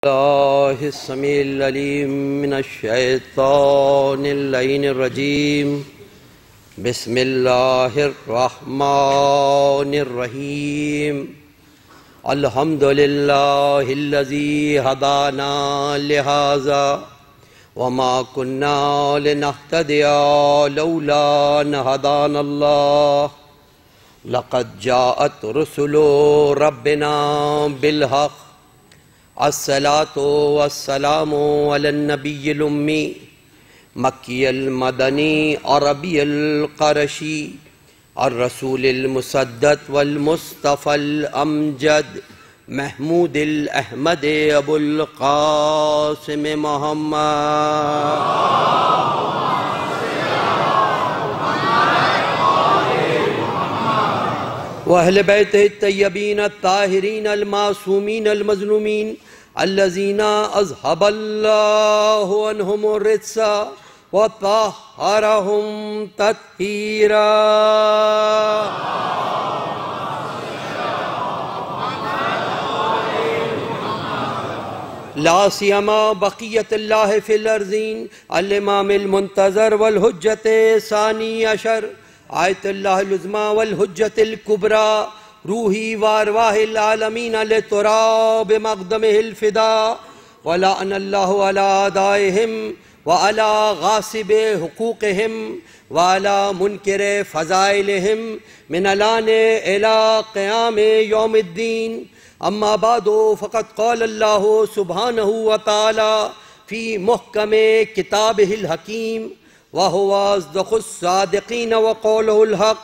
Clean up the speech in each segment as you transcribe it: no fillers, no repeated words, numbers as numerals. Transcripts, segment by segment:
اللہ السمیع العلیم من الشیطان اللعین الرجیم بسم اللہ الرحمن الرحیم الحمدللہ الذی ہدانا لہذا وما کننا لنہتدی لولا ان ہدانا اللہ لقد جاءت رسل ربنا بالحق الصلاة والسلام على النبي الأمي مكي المدني عربي القرشي الرسول المسدد والمصطفى الأمجد محمود الأحمد أبو القاسم محمد وأهل بيته الطيبين الطاهرين المعصومين المظلومين الذين أذهب الله عنهم الرجس وطهرهم تطهيرا لا سيما بقية الله في الأرضين الإمام المنتظر والحجة ثاني عشر آیت اللہ العظمی والحجت الکبریٰ روحی وارواح العالمین لتراب مقدمہ الفدا ولعن اللہ علی اعدائہم وعلی غاصب حقوقہم وعلی منکر فضائلہم من الان الى قیام یوم الدین اما بعد فقد قال اللہ سبحانہ وتعالی فی محکم کتابہ الحکیم وَهُوَ أَصْدَقُ الصَّادِقِينَ وَقَوْلُهُ الْحَقُّ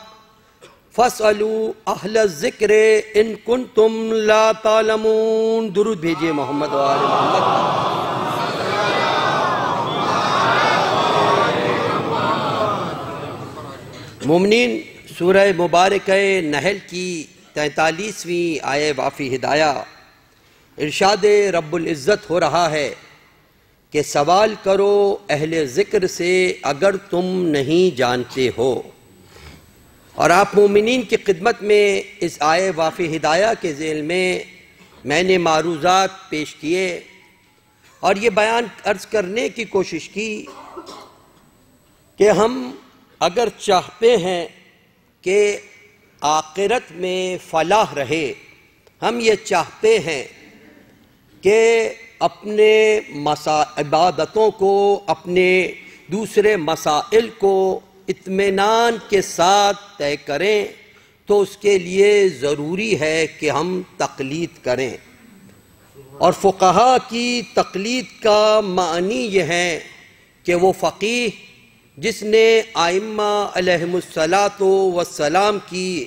فَاسْأَلُوا أَهْلَ الذِّكْرِ إِن كُنتُمْ لَا تَعْلَمُونَ درود بھیجئے محمد و آل محمد۔ مومنین، سورہ مبارکہ نحل کی 43ویں آیہ وافی ہدایہ ارشاد رب العزت ہو رہا ہے کہ سوال کرو اہل ذکر سے اگر تم نہیں جانتے ہو۔ اور آپ مومنین کی خدمت میں اس آیہ وافی ہدایہ کے ذیل میں نے معروضات پیش کیے اور یہ بیان عرض کرنے کی کوشش کی کہ ہم اگر چاہتے ہیں کہ آخرت میں فلاح رہے، ہم یہ چاہتے ہیں کہ اپنے عبادتوں کو، اپنے دوسرے مسائل کو اطمینان کے ساتھ طے کریں تو اس کے لیے ضروری ہے کہ ہم تقلید کریں۔ اور فقہا کی تقلید کا معنی یہ ہے کہ وہ فقیہ جس نے ائمہ علیہم السلام کی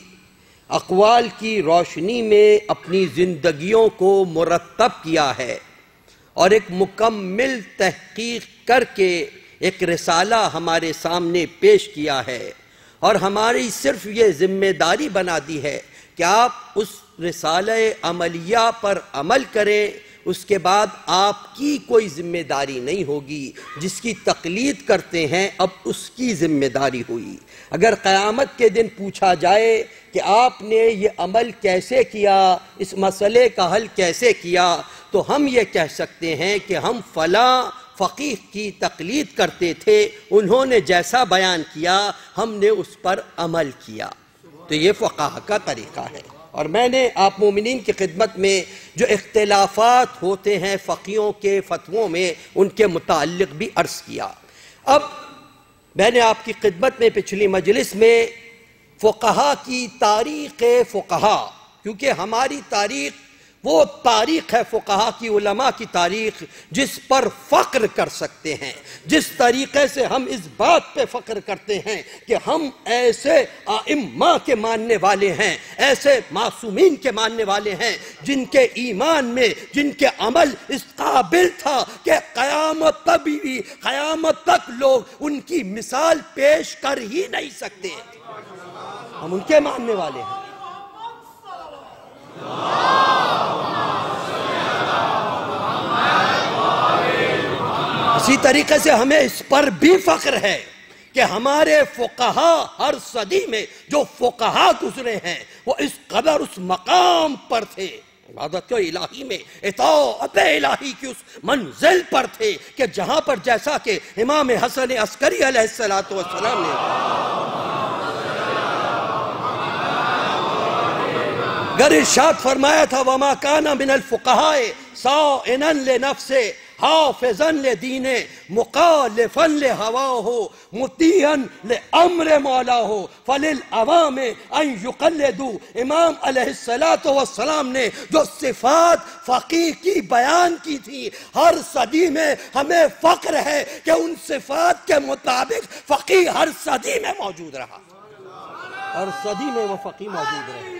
اقوال کی روشنی میں اپنی زندگیوں کو مرتب کیا ہے اور ایک مکمل تحقیق کر کے ایک رسالہ ہمارے سامنے پیش کیا ہے، اور ہماری صرف یہ ذمہ داری بنا دی ہے کہ آپ اس رسالہ عملیہ پر عمل کریں، اس کے بعد آپ کی کوئی ذمہ داری نہیں ہوگی۔ جس کی تقلید کرتے ہیں اب اس کی ذمہ داری ہوئی۔ اگر قیامت کے دن پوچھا جائے کہ آپ نے یہ عمل کیسے کیا، اس مسئلے کا حل کیسے کیا، تو ہم یہ کہہ سکتے ہیں کہ ہم فلاں فقیہ کی تقلید کرتے تھے، انہوں نے جیسا بیان کیا ہم نے اس پر عمل کیا۔ تو یہ فقہ کا طریقہ ہے۔ اور میں نے آپ مومنین کی خدمت میں جو اختلافات ہوتے ہیں فقیوں کے فتووں میں ان کے متعلق بھی عرض کیا۔ اب میں نے آپ کی خدمت میں پچھلی مجلس میں فقہا کی تاریخ فقہا، کیونکہ ہماری تاریخ وہ تاریخ ہے فقہا کی، علماء کی تاریخ جس پر فخر کر سکتے ہیں، جس طریقے سے ہم اس بات پہ فخر کرتے ہیں کہ ہم ایسے ائمہ کے ماننے والے ہیں، ایسے معصومین کے ماننے والے ہیں جن کے ایمان میں، جن کے عمل اس قابل تھا کہ قیامت تک لوگ ان کی مثال پیش کر ہی نہیں سکتے، ہم ان کے ماننے والے ہیں۔ اسی طریقے سے ہمیں اس پر بھی فخر ہے کہ ہمارے فقہا ہر صدی میں جو فقہا گزرے ہیں وہ اس قدر اس مقام پر تھے عبادت الہی میں اطاعت الہی کی اس منزل پر تھے کہ جہاں پر جیسا کہ امام حسن عسکری علیہ السلام نے گر ارشاد فرمایا تھا وما کان من الفقہاء صائنا لنفسہ حافظا لدینہ مخالفا لہواہ مطیعا لامر مولاہ فللعوام ان یقلدوا۔ امام علیہ السلام نے جو صفات فقیہ کی بیان کی تھی، ہر صدی میں ہمیں فخر ہے کہ ان صفات کے مطابق فقیہ ہر صدی میں موجود رہا، ہر صدی میں وہ فقیہ موجود رہے۔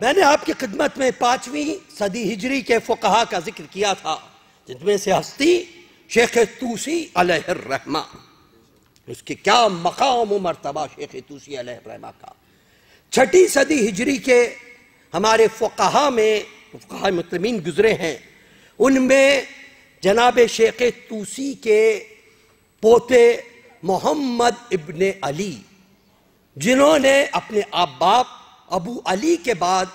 میں نے آپ کی خدمت میں 5ویں صدی ہجری کے فقہا کا ذکر کیا تھا، جن میں سے ہستی شیخ طوسی علیہ الرحمہ، اس کی کیا مقام و مرتبہ شیخ طوسی علیہ الرحمہ کا۔ 6ٹھی صدی ہجری کے ہمارے فقہا میں فقہا مسلمین گزرے ہیں، ان میں جناب شیخ طوسی کے پوتے محمد ابن علی، جنہوں نے اپنے باپ ابو علی کے بعد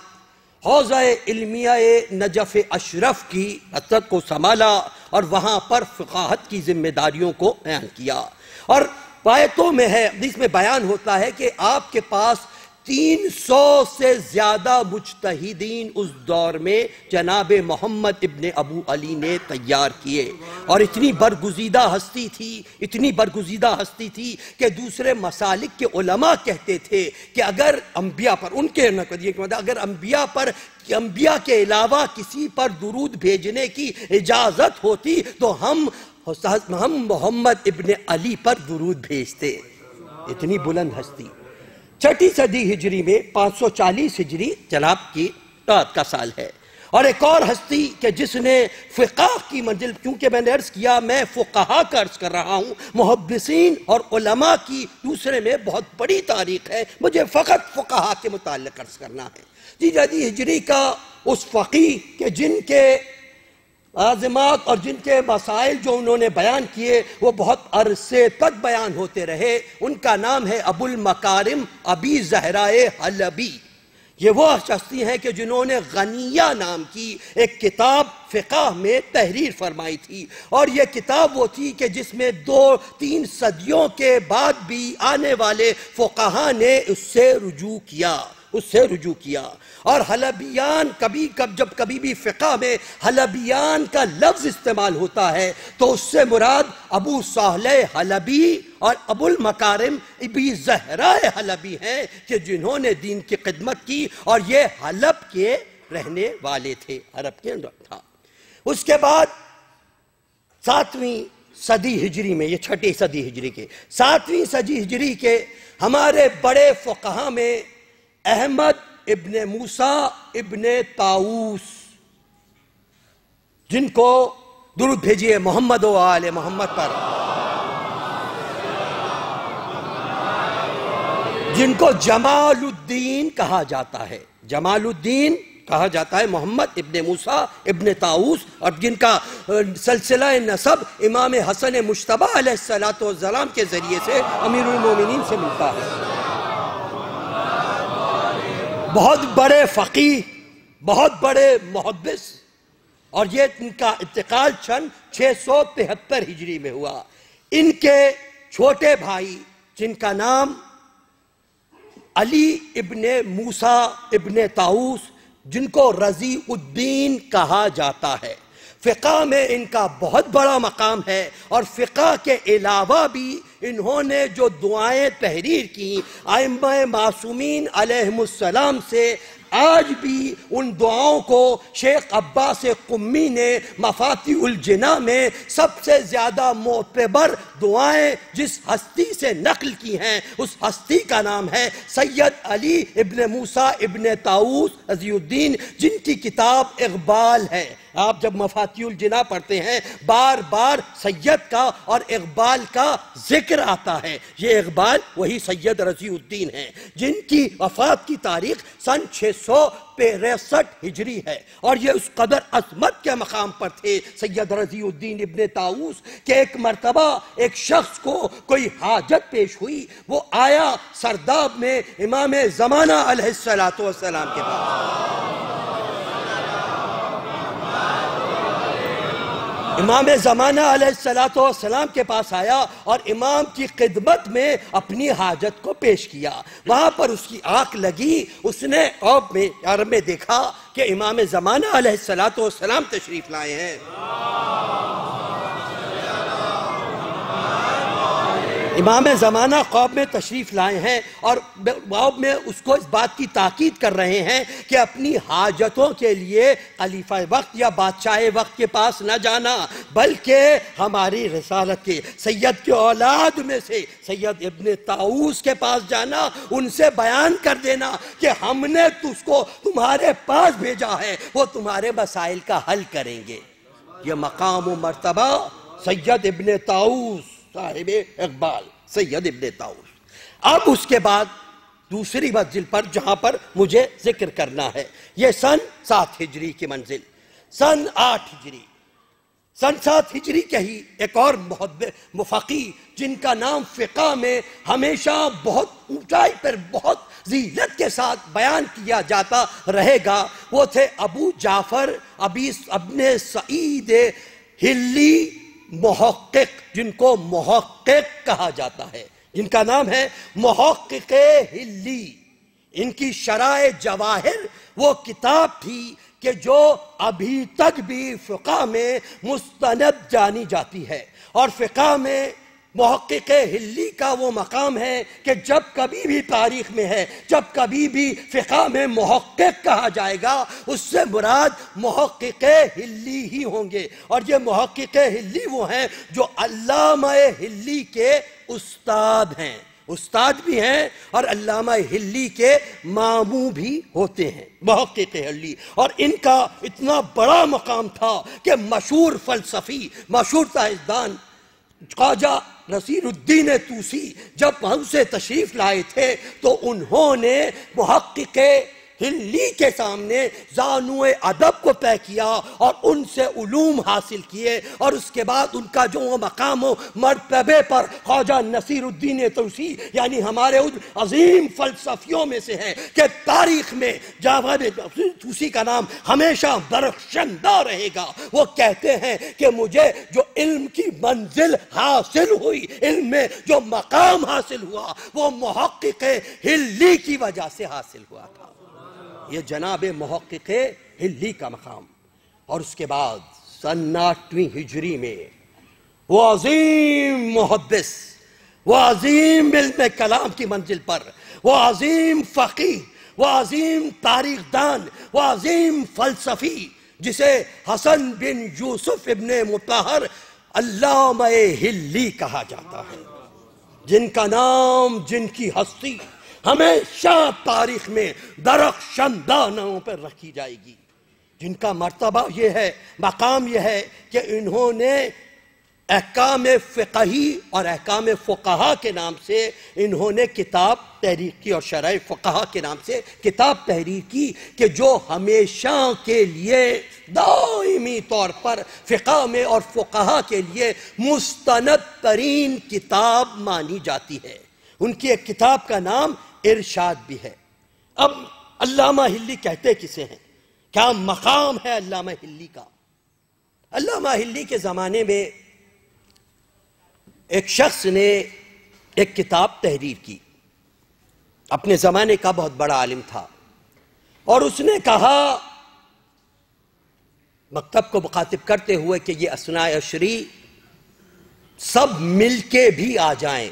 حوزہ علمیہ نجف اشرف کی حضرت کو سنبھالا اور وہاں پر فقاہت کی ذمہ داریوں کو بیان کیا، اور آیتوں میں ہے، حدیث میں بیان ہوتا ہے کہ آپ کے پاس 300 سے زیادہ مجتہدین اس دور میں جناب محمد ابن ابو علی نے تیار کیے، اور اتنی برگزیدہ ہستی تھی کہ دوسرے مسالک کے علماء کہتے تھے کہ اگر انبیاء پر اگر انبیاء کے علاوہ کسی پر درود بھیجنے کی اجازت ہوتی تو ہم محمد ابن علی پر درود بھیجتے۔ اتنی بلند ہستی۔ 6ٹھی صدی ہجری میں 540 ہجری جناب کی رات کا سال ہے، اور ایک اور ہستی کہ جس نے فقہ کی منزل، کیونکہ میں نے عرض کیا میں فقہا کا عرض کر رہا ہوں، محدثین اور علماء کی دوسرے میں بہت بڑی تاریخ ہے، مجھے فقط فقہا کے متعلق عرض کرنا ہے۔ 6ٹھی ہجری کا اس فقیہ کہ جن کے عظمات اور جن کے مسائل جو انہوں نے بیان کیے وہ بہت عرصے تک بیان ہوتے رہے، ان کا نام ہے ابو المکارم ابی زہرائے حلبی۔ یہ وہ شخصی ہیں کہ جنہوں نے غنیہ نام کی ایک کتاب فقہ میں تحریر فرمائی تھی، اور یہ کتاب وہ تھی کہ جس میں 2-3 صدیوں کے بعد بھی آنے والے فقہا نے اس سے رجوع کیا، اور حلبیان جب کبھی بھی فقہ میں حلبیان کا لفظ استعمال ہوتا ہے تو اس سے مراد ابو صالح حلبی اور ابو المکارم ابی زہرائے حلبی ہیں کہ جنہوں نے دین کی خدمت کی، اور یہ حلب کے رہنے والے تھے، عرب کے اندر تھا۔ اس کے بعد 7ویں صدی ہجری میں، یہ 6ٹھی صدی ہجری کے 7ویں صدی ہجری کے ہمارے بڑے فقہا میں احمد ابن موسیٰ ابن طاؤوس، جن کو درود بھیجئے محمد و آل محمد پر، جن کو جمال الدین کہا جاتا ہے، جمال الدین کہا جاتا ہے، محمد ابن موسیٰ ابن طاؤوس، اور جن کا سلسلہ نسب امام حسن مجتبی علیہ السلام کے ذریعے سے امیر المومنین سے ملتا ہے۔ بہت بڑے فقیہ، بہت بڑے محدث، اور یہ ان کا انتقال 673 ہجری میں ہوا۔ ان کے چھوٹے بھائی جن کا نام علی ابن موسیٰ ابن طاؤوس، جن کو رضی الدین کہا جاتا ہے، فقہ میں ان کا بہت بڑا مقام ہے، اور فقہ کے علاوہ بھی انہوں نے جو دعائیں تحریر کی ائمہ معصومین علیہم السلام سے، آج بھی ان دعاؤں کو شیخ عباس قمی نے مفاتیح الجناح میں سب سے زیادہ معتبر دعائیں جس ہستی سے نقل کی ہیں، اس ہستی کا نام ہے سید علی ابن موسیٰ ابن طاؤوس رضی الدین، جن کی کتاب اقبال ہے۔ آپ جب مفاتیح الجنا پڑھتے ہیں بار بار سید کا اور اقبال کا ذکر آتا ہے. یہ اقبال وہی سید رضی الدین ہیں جن کی وفات کی تاریخ سن 663 ہجری ہے، اور یہ اس قدر عظمت کے مقام پر تھے سید رضی الدین ابن طاؤس کہ ایک مرتبہ ایک شخص کو کوئی حاجت پیش ہوئی. وہ آیا سرداب میں امام زمانہ علیہ السلام کے پاس. امام زمانہ علیہ السلام کے پاس آیا اور امام کی خدمت میں اپنی حاجت کو پیش کیا. وہاں پر اس کی آنکھ لگی، اس نے عرب میں دیکھا کہ امام زمانہ علیہ السلام تشریف لائے ہیں. امام زمانہ خواب میں تشریف لائے ہیں اور خواب میں اس کو اس بات کی تاکید کر رہے ہیں کہ اپنی حاجتوں کے لیے خلیفہ وقت یا بادشاہ وقت کے پاس نہ جانا، بلکہ ہماری رسالت کے سید کی اولاد میں سے سید ابن طاؤس کے پاس جانا، ان سے بیان کر دینا کہ ہم نے اس کو تمہارے پاس بھیجا ہے، وہ تمہارے مسائل کا حل کریں گے. یہ مقام و مرتبہ سید ابن طاؤس صاحب اقبال، سید ابن طاؤس. اب اس کے بعد دوسری منزل پر جہاں پر مجھے ذکر کرنا ہے، یہ سن 7 ہجری کی منزل. سن 8 ہجری، سن 7 ہجری کے ہی ایک اور فقیہ جن کا نام فقہ میں ہمیشہ بہت اونچائی پر بہت ذلت کے ساتھ بیان کیا جاتا رہے گا، وہ تھے ابو جعفر ابن سعید ہلی محقق، جن کو محقق کہا جاتا ہے، جن کا نام ہے محقق ہلی. ان کی شرائع جواہر وہ کتاب تھی کہ جو ابھی تک بھی فقہ میں مستند جانی جاتی ہے. اور فقہ میں محقق ہلی کا وہ مقام ہے کہ جب کبھی بھی تاریخ میں ہے، جب کبھی بھی فقہ میں محقق کہا جائے گا، اس سے مراد محقق ہلی ہی ہوں گے. اور یہ محقق ہلی وہ ہیں جو علامہ ہلی کے استاد ہیں، استاد بھی ہیں اور علامہ ہلی کے ماموں بھی ہوتے ہیں، محقق ہلی. اور ان کا اتنا بڑا مقام تھا کہ مشہور فلسفی، مشہور سائنسدان خواجہ نصیر الدین طوسی جب وہاں سے تشریف لائے تھے تو انہوں نے محقق ہلی کے سامنے زانو ادب کو طے کیا اور ان سے علوم حاصل کیے. اور اس کے بعد ان کا جو مقام و مرتبے پر خواجہ نصیر الدین طوسی یعنی ہمارے ان عظیم فلسفیوں میں سے ہے کہ تاریخ میں جاوید طوسی کا نام ہمیشہ درخشندہ رہے گا. وہ کہتے ہیں کہ مجھے جو علم کی منزل حاصل ہوئی، علم میں جو مقام حاصل ہوا، وہ محقق ہلی کی وجہ سے حاصل ہوا تھا. یہ جناب محقق ہلی کا مقام. اور اس کے بعد سن 8ویں ہجری میں وہ عظیم محدث، وہ عظیم علم کلام کی منزل پر، وہ عظیم فقیہ، وہ عظیم تاریخ دان، وہ عظیم فلسفی جسے حسن بن یوسف ابن مطہر علامہ ہلی کہا جاتا ہے، جن کا نام، جن کی ہستی ہمیشہ تاریخ میں درخشندہ ناموں پر رکھی جائے گی، جن کا مرتبہ یہ ہے، مقام یہ ہے کہ انہوں نے احکام فقہی اور احکام فقہا کے نام سے انہوں نے کتاب تحریر کی، اور شرح فقہا کے نام سے کتاب تحریر کی کہ جو ہمیشہ کے لیے دائمی طور پر فقہ میں اور فقہا کے لیے مستند ترین کتاب مانی جاتی ہے. ان کی ایک کتاب کا نام ارشاد بھی ہے. اب علامہ ہلی کہتے کسے ہیں؟ کیا مقام ہے علامہ ہلی کا؟ علامہ ہلی کے زمانے میں ایک شخص نے ایک کتاب تحریر کی، اپنے زمانے کا بہت بڑا عالم تھا، اور اس نے کہا مکتب کو مخاطب کرتے ہوئے کہ یہ اثناء عشری سب مل کے بھی آ جائیں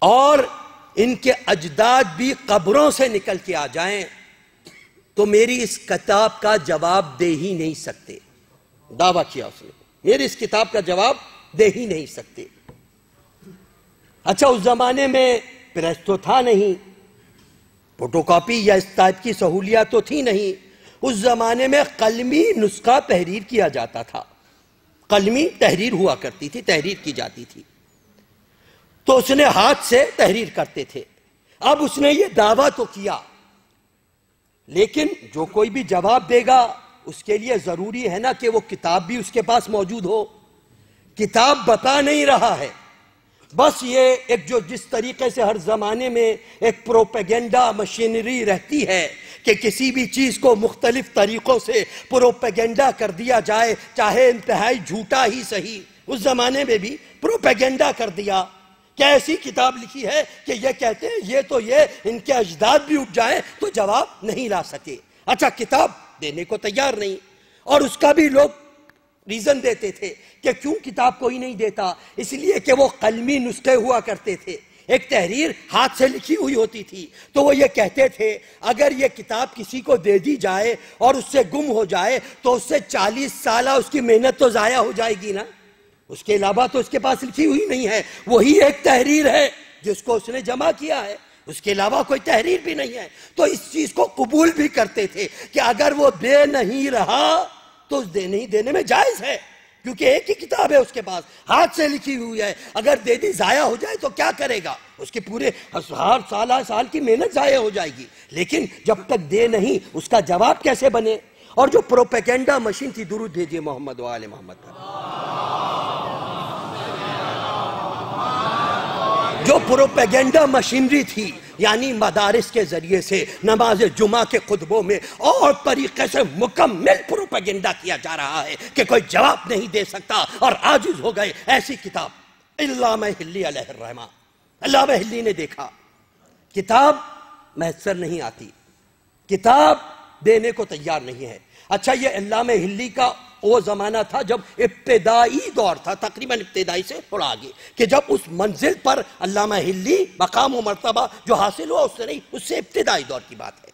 اور ان کے اجداد بھی قبروں سے نکل کے آ جائیں تو میری اس کتاب کا جواب دے ہی نہیں سکتے. دعویٰ کیا اس نے، میری اس کتاب کا جواب دے ہی نہیں سکتے. اچھا، اس زمانے میں پریس تو تھا نہیں، فوٹو کاپی یا اس ٹائپ کی سہولیات تو تھی نہیں. اس زمانے میں قلمی نسخہ تحریر کیا جاتا تھا، قلمی تحریر ہوا کرتی تھی، تحریر کی جاتی تھی، تو اس نے ہاتھ سے تحریر کرتے تھے۔ اب اس نے یہ دعویٰ تو کیا، لیکن جو کوئی بھی جواب دے گا اس کے لیے ضروری ہے نا کہ وہ کتاب بھی اس کے پاس موجود ہو۔ کتاب بتا نہیں رہا ہے، بس یہ ایک جو جس طریقے سے ہر زمانے میں ایک پروپیگنڈا مشینری رہتی ہے کہ کسی بھی چیز کو مختلف طریقوں سے پروپیگنڈا کر دیا جائے، چاہے انتہائی جھوٹا ہی صحیح، اس زمانے میں بھی پروپیگنڈا کر دیا کہ ایسی کتاب لکھی ہے کہ یہ کہتے ہیں یہ ان کے اجداد بھی اٹھ جائیں تو جواب نہیں لا سکے۔ اچھا، کتاب دینے کو تیار نہیں، اور اس کا بھی لوگ ریزن دیتے تھے کہ کیوں کتاب کوئی نہیں دیتا، اس لیے کہ وہ قلمی نسخے ہوا کرتے تھے، ایک تحریر ہاتھ سے لکھی ہوئی ہوتی تھی، تو وہ یہ کہتے تھے اگر یہ کتاب کسی کو دے دی جائے اور اس سے گم ہو جائے تو اس سے 40 سالہ اس کی محنت تو ضائع ہو جائے گی نا، اس کے علاوہ تو اس کے پاس لکھی ہوئی نہیں ہے، وہی ایک تحریر ہے جس کو اس نے جمع کیا ہے، اس کے علاوہ کوئی تحریر بھی نہیں ہے۔ تو اس چیز کو قبول بھی کرتے تھے کہ اگر وہ دے نہیں رہا تو نہیں دینے میں جائز ہے، کیونکہ ایک ہی کتاب ہے اس کے پاس، ہاتھ سے لکھی ہوئی ہے، اگر دے دی ضائع ہو جائے تو کیا کرے گا، اس کے پورے ہر سال کی محنت ضائع ہو جائے گی، لیکن جب تک دے نہیں اس کا جواب کیسے بنے؟ اور جو پروپیگنڈا مشین تھی، درود بھیجئے محمد و آل محمد پر، جو پروپیگنڈا مشینری تھی، یعنی مدارس کے ذریعے سے نماز جمعہ کے خطبوں میں اور طریقے سے مکمل پروپیگنڈا کیا جا رہا ہے کہ کوئی جواب نہیں دے سکتا اور عاجز ہو گئے، ایسی کتاب علامہ حلی علیہ الرحمہ، علامہ حلی نے دیکھا کتاب میسر نہیں آتی، کتاب دینے کو تیار نہیں ہے۔ اچھا، یہ علامہ حلی کا وہ زمانہ تھا جب ابتدائی دور تھا، تقریباً ابتدائی سے تھوڑا آگے، کہ جب اس منزل پر علامہ حلی مقام و مرتبہ جو حاصل ہوا اس سے نہیں، اس سے ابتدائی دور کی بات ہے۔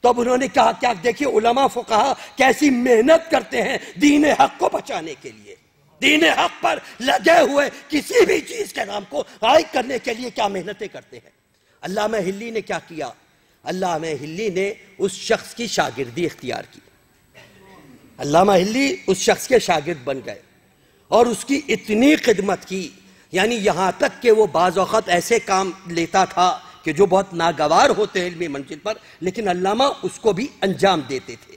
تو اب انہوں نے کہا کیا دیکھیے علماء فقہا کیسی محنت کرتے ہیں دین حق کو بچانے کے لیے، دین حق پر لگے ہوئے کسی بھی چیز کے نام کو غائب کرنے کے لیے کیا محنتیں کرتے ہیں۔ علامہ حلی نے کیا کیا؟ علامہ حلی نے اس شخص کی شاگردی اختیار کی، علامہ حلی اس شخص کے شاگرد بن گئے اور اس کی اتنی خدمت کی، یعنی یہاں تک کہ وہ بعض اوقات ایسے کام لیتا تھا کہ جو بہت ناگوار ہوتے ہیں علمی منزل پر، لیکن علامہ اس کو بھی انجام دیتے تھے،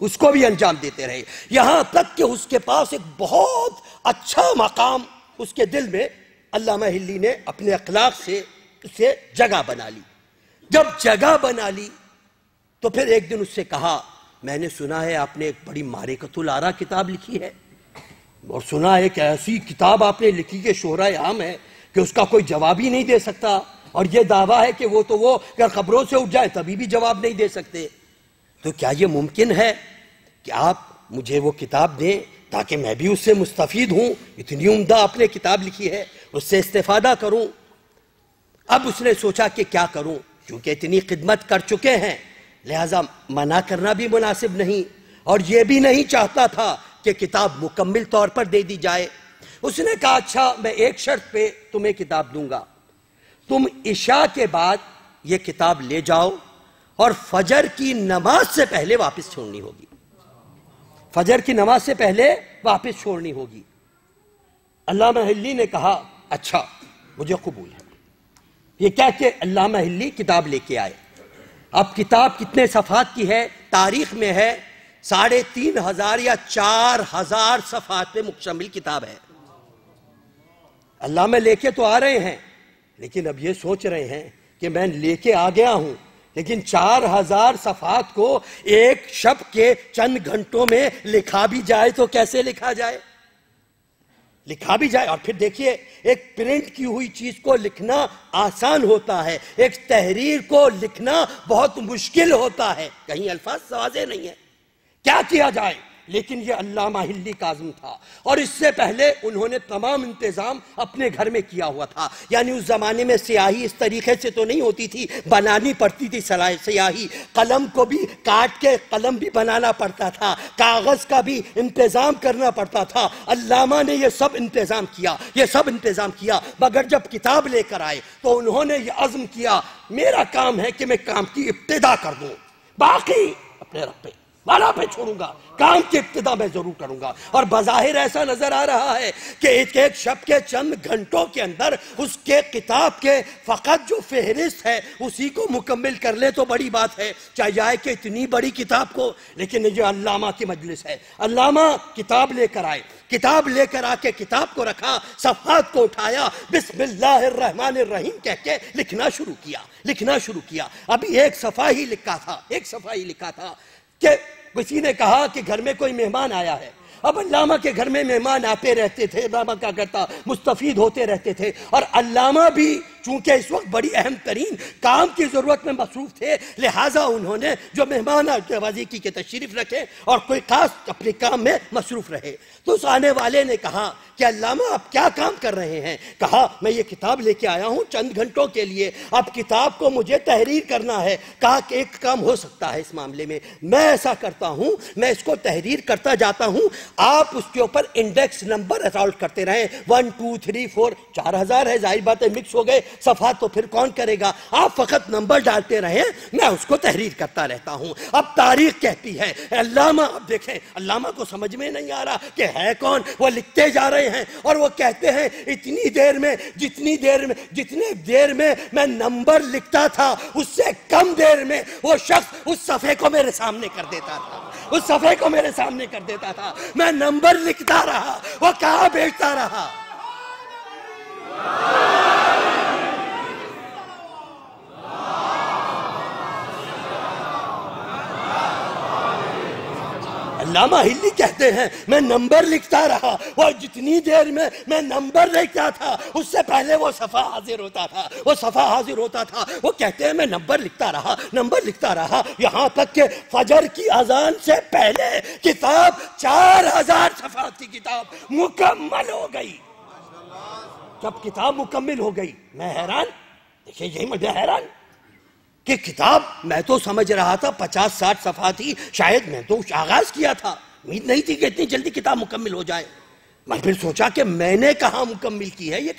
اس کو بھی انجام دیتے رہے، یہاں تک کہ اس کے پاس ایک بہت اچھا مقام اس کے دل میں علامہ حلی نے اپنے اخلاق سے اسے جگہ بنا لی۔ جب جگہ بنا لی تو پھر ایک دن اس سے کہا میں نے سنا ہے آپ نے ایک بڑی معرکۃ الآراء کتاب لکھی ہے، اور سنا ہے کہ ایسی کتاب آپ نے لکھی کہ شہرۂ عام ہے کہ اس کا کوئی جواب ہی نہیں دے سکتا، اور یہ دعویٰ ہے کہ وہ اگر خبروں سے اٹھ جائے تبھی بھی جواب نہیں دے سکتے، تو کیا یہ ممکن ہے کہ آپ مجھے وہ کتاب دیں تاکہ میں بھی اس سے مستفید ہوں؟ اتنی عمدہ آپ نے کتاب لکھی ہے، اس سے استفادہ کروں۔ اب اس نے سوچا کہ کیا کروں، کیونکہ اتنی خدمت کر چکے ہیں، لہذا منع کرنا بھی مناسب نہیں، اور یہ بھی نہیں چاہتا تھا کہ کتاب مکمل طور پر دے دی جائے۔ اس نے کہا اچھا میں ایک شرط پہ تمہیں کتاب دوں گا، تم عشاء کے بعد یہ کتاب لے جاؤ اور فجر کی نماز سے پہلے واپس چھوڑنی ہوگی، فجر کی نماز سے پہلے واپس چھوڑنی ہوگی۔ علامہ حلی نے کہا اچھا مجھے قبول ہے، یہ کہہ کے علامہ حلی کتاب لے کے آئے۔ اب کتاب کتنے صفحات کی ہے؟ تاریخ میں ہے 3500 یا 4000 صفحات پہ مشتمل کتاب ہے۔ علامہ لے کے تو آ رہے ہیں، لیکن اب یہ سوچ رہے ہیں کہ میں لے کے آ گیا ہوں، لیکن 4000 صفحات کو ایک شب کے چند گھنٹوں میں لکھا بھی جائے تو کیسے لکھا جائے؟ لکھا بھی جائے، اور پھر دیکھیے ایک پرنٹ کی ہوئی چیز کو لکھنا آسان ہوتا ہے، ایک تحریر کو لکھنا بہت مشکل ہوتا ہے، کہیں الفاظ واضح نہیں ہے، کیا کیا جائے؟ لیکن یہ علامہ حلی کا عزم تھا، اور اس سے پہلے انہوں نے تمام انتظام اپنے گھر میں کیا ہوا تھا، یعنی اس زمانے میں سیاہی اس طریقے سے تو نہیں ہوتی تھی، بنانی پڑتی تھی سیاہی، قلم کو بھی کاٹ کے قلم بھی بنانا پڑتا تھا، کاغذ کا بھی انتظام کرنا پڑتا تھا۔ علامہ نے یہ سب انتظام کیا، مگر جب کتاب لے کر آئے تو انہوں نے یہ عزم کیا میرا کام ہے کہ میں کام کی ابتدا کر دوں، باقی اپنے رب پہ۔ والا پہ چھوڑوں گا، کام کی ابتدا میں ضرور کروں گا۔ اور بظاہر ایسا نظر آ رہا ہے کہ ایک شب کے چند گھنٹوں کے اندر اس کے کتاب کے فقط جو فہرست ہے اسی کو مکمل کر لے تو بڑی بات ہے، چاہے آئے کہ اتنی بڑی کتاب کو۔ لیکن یہ علامہ کی مجلس ہے، علامہ کتاب لے کر آئے، کتاب لے کر آ کے کتاب کو رکھا، صفحات کو اٹھایا، بسم اللہ الرحمن الرحیم کہہ کے لکھنا شروع کیا۔ ابھی ایک صفحہ ہی لکھا تھا کہ کسی نے کہا کہ گھر میں کوئی مہمان آیا ہے۔ اب علامہ کے گھر میں مہمان آتے رہتے تھے، علامہ کیا کرتا، مستفید ہوتے رہتے تھے، اور علامہ بھی چونکہ اس وقت بڑی اہم ترین کام کی ضرورت میں مصروف تھے، لہٰذا انہوں نے جو مہمان نوازی کی کہ تشریف رکھے اور کوئی خاص اپنے کام میں مصروف رہے۔ تو اس آنے والے نے کہا کہ علامہ آپ کیا کام کر رہے ہیں؟ کہا میں یہ کتاب لے کے آیا ہوں چند گھنٹوں کے لیے، اب کتاب کو مجھے تحریر کرنا ہے۔ کہا کہ ایک کام ہو سکتا ہے اس معاملے میں ایسا کرتا ہوں، میں اس کو تحریر کرتا جاتا ہوں، آپ اس کے اوپر انڈیکس نمبر ریزالٹ کرتے رہیں، 1 2 3 4 4000 ہے، ظاہر بات ہے مکس ہو گئے صفحات تو پھر کون کرے گا، آپ فقط نمبر ڈالتے رہیں، میں اس کو تحریر کرتا رہتا ہوں۔ اب تاریخ کہتی ہے علامہ، اب دیکھیں علامہ کو سمجھ میں نہیں آ رہا کہ ہے کون، وہ لکھتے جا رہے ہیں اور وہ کہتے ہیں اتنی دیر میں میں نمبر لکھتا تھا، اس سے کم دیر میں وہ شخص اس صفحے کو میرے سامنے کر دیتا تھا، میں نمبر لکھتا رہا، وہ کہاں بیچتا رہا۔ علامہ ہلی کہتے ہیں میں نمبر لکھتا رہا، وہ جتنی دیر میں میں نمبر لکھتا تھا اس سے پہلے وہ صفحہ حاضر ہوتا تھا، وہ کہتے ہیں میں نمبر لکھتا رہا یہاں تک کہ فجر کی اذان سے پہلے کتاب 4000 صفحات کی کتاب مکمل ہو گئی۔ جب کتاب مکمل ہو گئی میں حیران، دیکھیں یہی مجھے حیران کہ کتاب میں تو سمجھ رہا تھا 50-60 صفحات ہی شاید، میں تو آغاز کیا تھا، امید نہیں تھی کہ اتنی جلدی کتاب مکمل ہو جائے۔ میں پھر سوچا کہ میں نے کہاں مکمل کی ہے یہ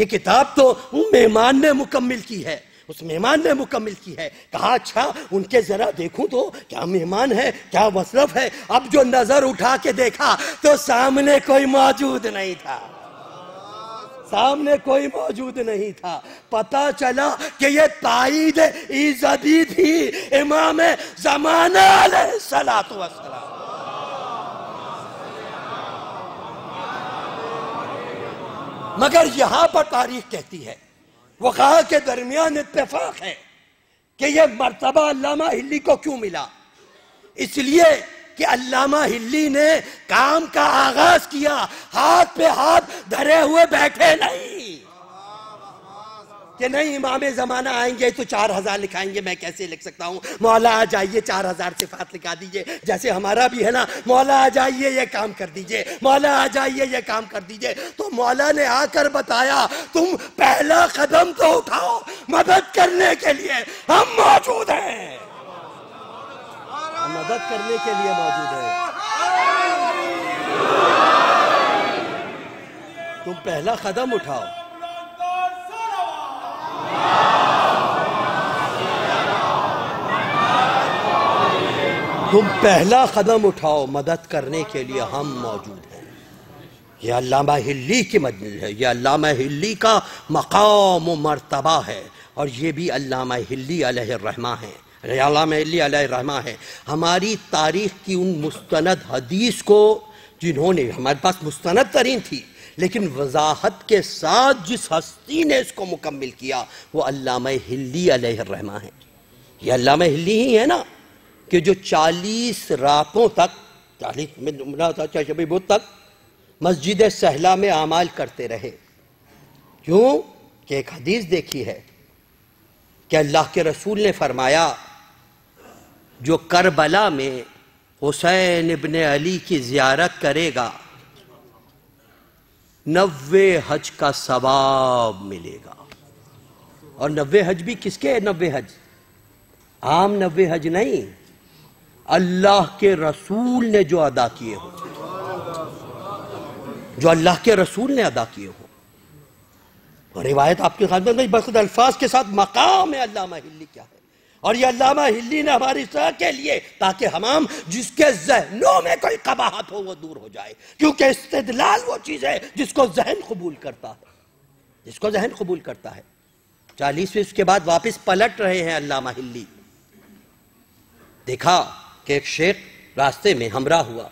کتاب تو مہمان نے مکمل کی ہے، اس مہمان نے مکمل کی ہے۔ کہا اچھا ان کے ذرا دیکھوں تو کیا مہمان ہے، کیا مصرف ہے۔ اب جو نظر اٹھا کے دیکھا تو سامنے کوئی موجود نہیں تھا، پتا چلا کہ یہ تائید ایزدی تھی، امام زمانہ علیہ السلام۔ مگر یہاں پر تاریخ کہتی ہے، وقاع کے درمیان اتفاق ہے کہ یہ مرتبہ علامہ ہلی کو کیوں ملا، اس لیے کہ علامہ ہلی نے کام کا آغاز کیا، ہاتھ پہ ہاتھ دھرے ہوئے بیٹھے نہیں کہ نہیں امام زمانہ آئیں گے تو 4000 لکھائیں گے، میں کیسے لکھ سکتا ہوں، مولا آ جائیے 4000 صفات لکھا دیجئے، جیسے ہمارا بھی ہے نا، مولا آ جائیے یہ کام کر دیجئے، مولا آ جائیے یہ کام کر دیجئے۔ تو مولا نے آ کر بتایا تم پہلا قدم تو اٹھاؤ، مدد کرنے کے لیے ہم موجود ہیں، مدد کرنے کے لیے موجود ہیں، تم پہلا قدم اٹھاؤ۔ مدد کرنے کے لیے ہم موجود ہیں۔ یہ علامہ ہلی کی مجلس ہے، یہ علامہ ہلی کا مقام و مرتبہ ہے، اور یہ بھی علامہ ہلی علیہ الرحمہ ہے، ہماری تاریخ کی ان مستند حدیث کو جنہوں نے، ہمارے پاس مستند ترین تھی لیکن وضاحت کے ساتھ جس ہستی نے اس کو مکمل کیا وہ علامہ ہلی علیہ الرحمہ ہے۔ یہ علامہ ہلی ہی ہے نا کہ جو 40 راتوں تک 40 شب بدھ تک مسجد سہلا میں اعمال کرتے رہے، کیوں کہ ایک حدیث دیکھی ہے کہ اللہ کے رسول نے فرمایا جو کربلا میں حسین ابن علی کی زیارت کرے گا 90 حج کا ثواب ملے گا۔ اور 90 حج بھی کس کے 90 حج؟ عام 90 حج نہیں، اللہ کے رسول نے جو ادا کیے ہوں، جو اللہ کے رسول نے ادا کیے ہوں۔ اور روایت آپ کے خاندان میں بخد الفاظ کے ساتھ مقام علامہ ہلی کیا ہے؟ اور یہ علامہ ہلی نے ہماری صلاح کے لیے، تاکہ ہم جس کے ذہنوں میں کوئی قباحت ہو وہ دور ہو جائے، کیونکہ استدلال وہ چیز ہے جس کو ذہن قبول کرتا ہے، جس کو ذہن قبول کرتا ہے۔ 40ویں اس کے بعد واپس پلٹ رہے ہیں علامہ ہلی، دیکھا کہ ایک شیخ راستے میں ہمراہ ہوا،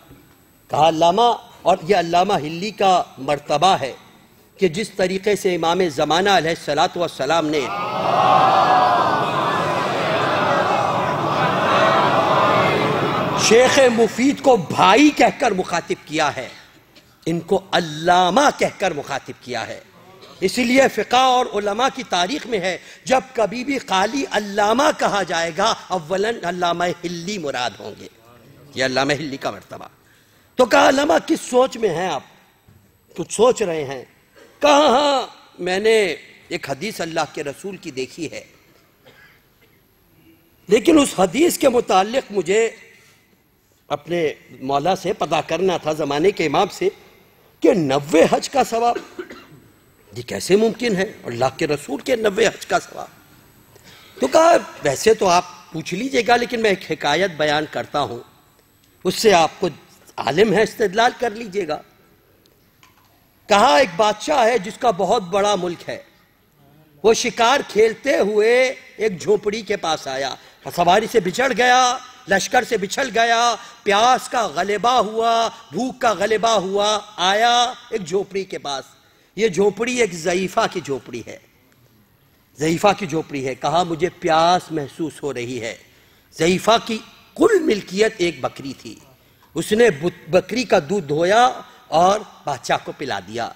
کہا علامہ، اور یہ علامہ ہلی کا مرتبہ ہے کہ جس طریقے سے امام زمانہ علیہ السلام نے شیخ مفید کو بھائی کہہ کر مخاطب کیا ہے، ان کو علامہ کہہ کر مخاطب کیا ہے۔ اسی لیے فقہ اور علماء کی تاریخ میں ہے، جب کبھی بھی خالی علامہ کہا جائے گا اولاً علامہ ہلی مراد ہوں گے، یہ علامہ ہلی کا مرتبہ۔ تو کہا علامہ کس سوچ میں ہیں آپ، کچھ سوچ رہے ہیں؟ کہا ہاں میں نے ایک حدیث اللہ کے رسول کی دیکھی ہے، لیکن اس حدیث کے متعلق مجھے اپنے مولا سے پتہ کرنا تھا، زمانے کے امام سے، کہ 90 حج کا ثواب یہ کیسے ممکن ہے، اور اللہ کے رسول کے 90 حج کا ثواب؟ تو کہا ویسے تو آپ پوچھ لیجئے گا، لیکن میں ایک حکایت بیان کرتا ہوں، اس سے آپ کو عالم ہے استدلال کر لیجئے گا۔ کہا ایک بادشاہ ہے جس کا بہت بڑا ملک ہے، وہ شکار کھیلتے ہوئے ایک جھونپڑی کے پاس آیا، سواری سے بچھڑ گیا، لشکر سے بچھڑ گیا، پیاس کا غلبہ ہوا، بھوک کا غلبہ ہوا، آیا ایک جھونپڑی کے پاس۔ یہ جھونپڑی ایک ضعیفہ کی جھونپڑی ہے، ضعیفہ کی جھونپڑی ہے۔ کہا مجھے پیاس محسوس ہو رہی ہے۔ ضعیفہ کی کل ملکیت ایک بکری تھی، اس نے بکری کا دودھ دھویا اور بادشاہ کو پلا دیا۔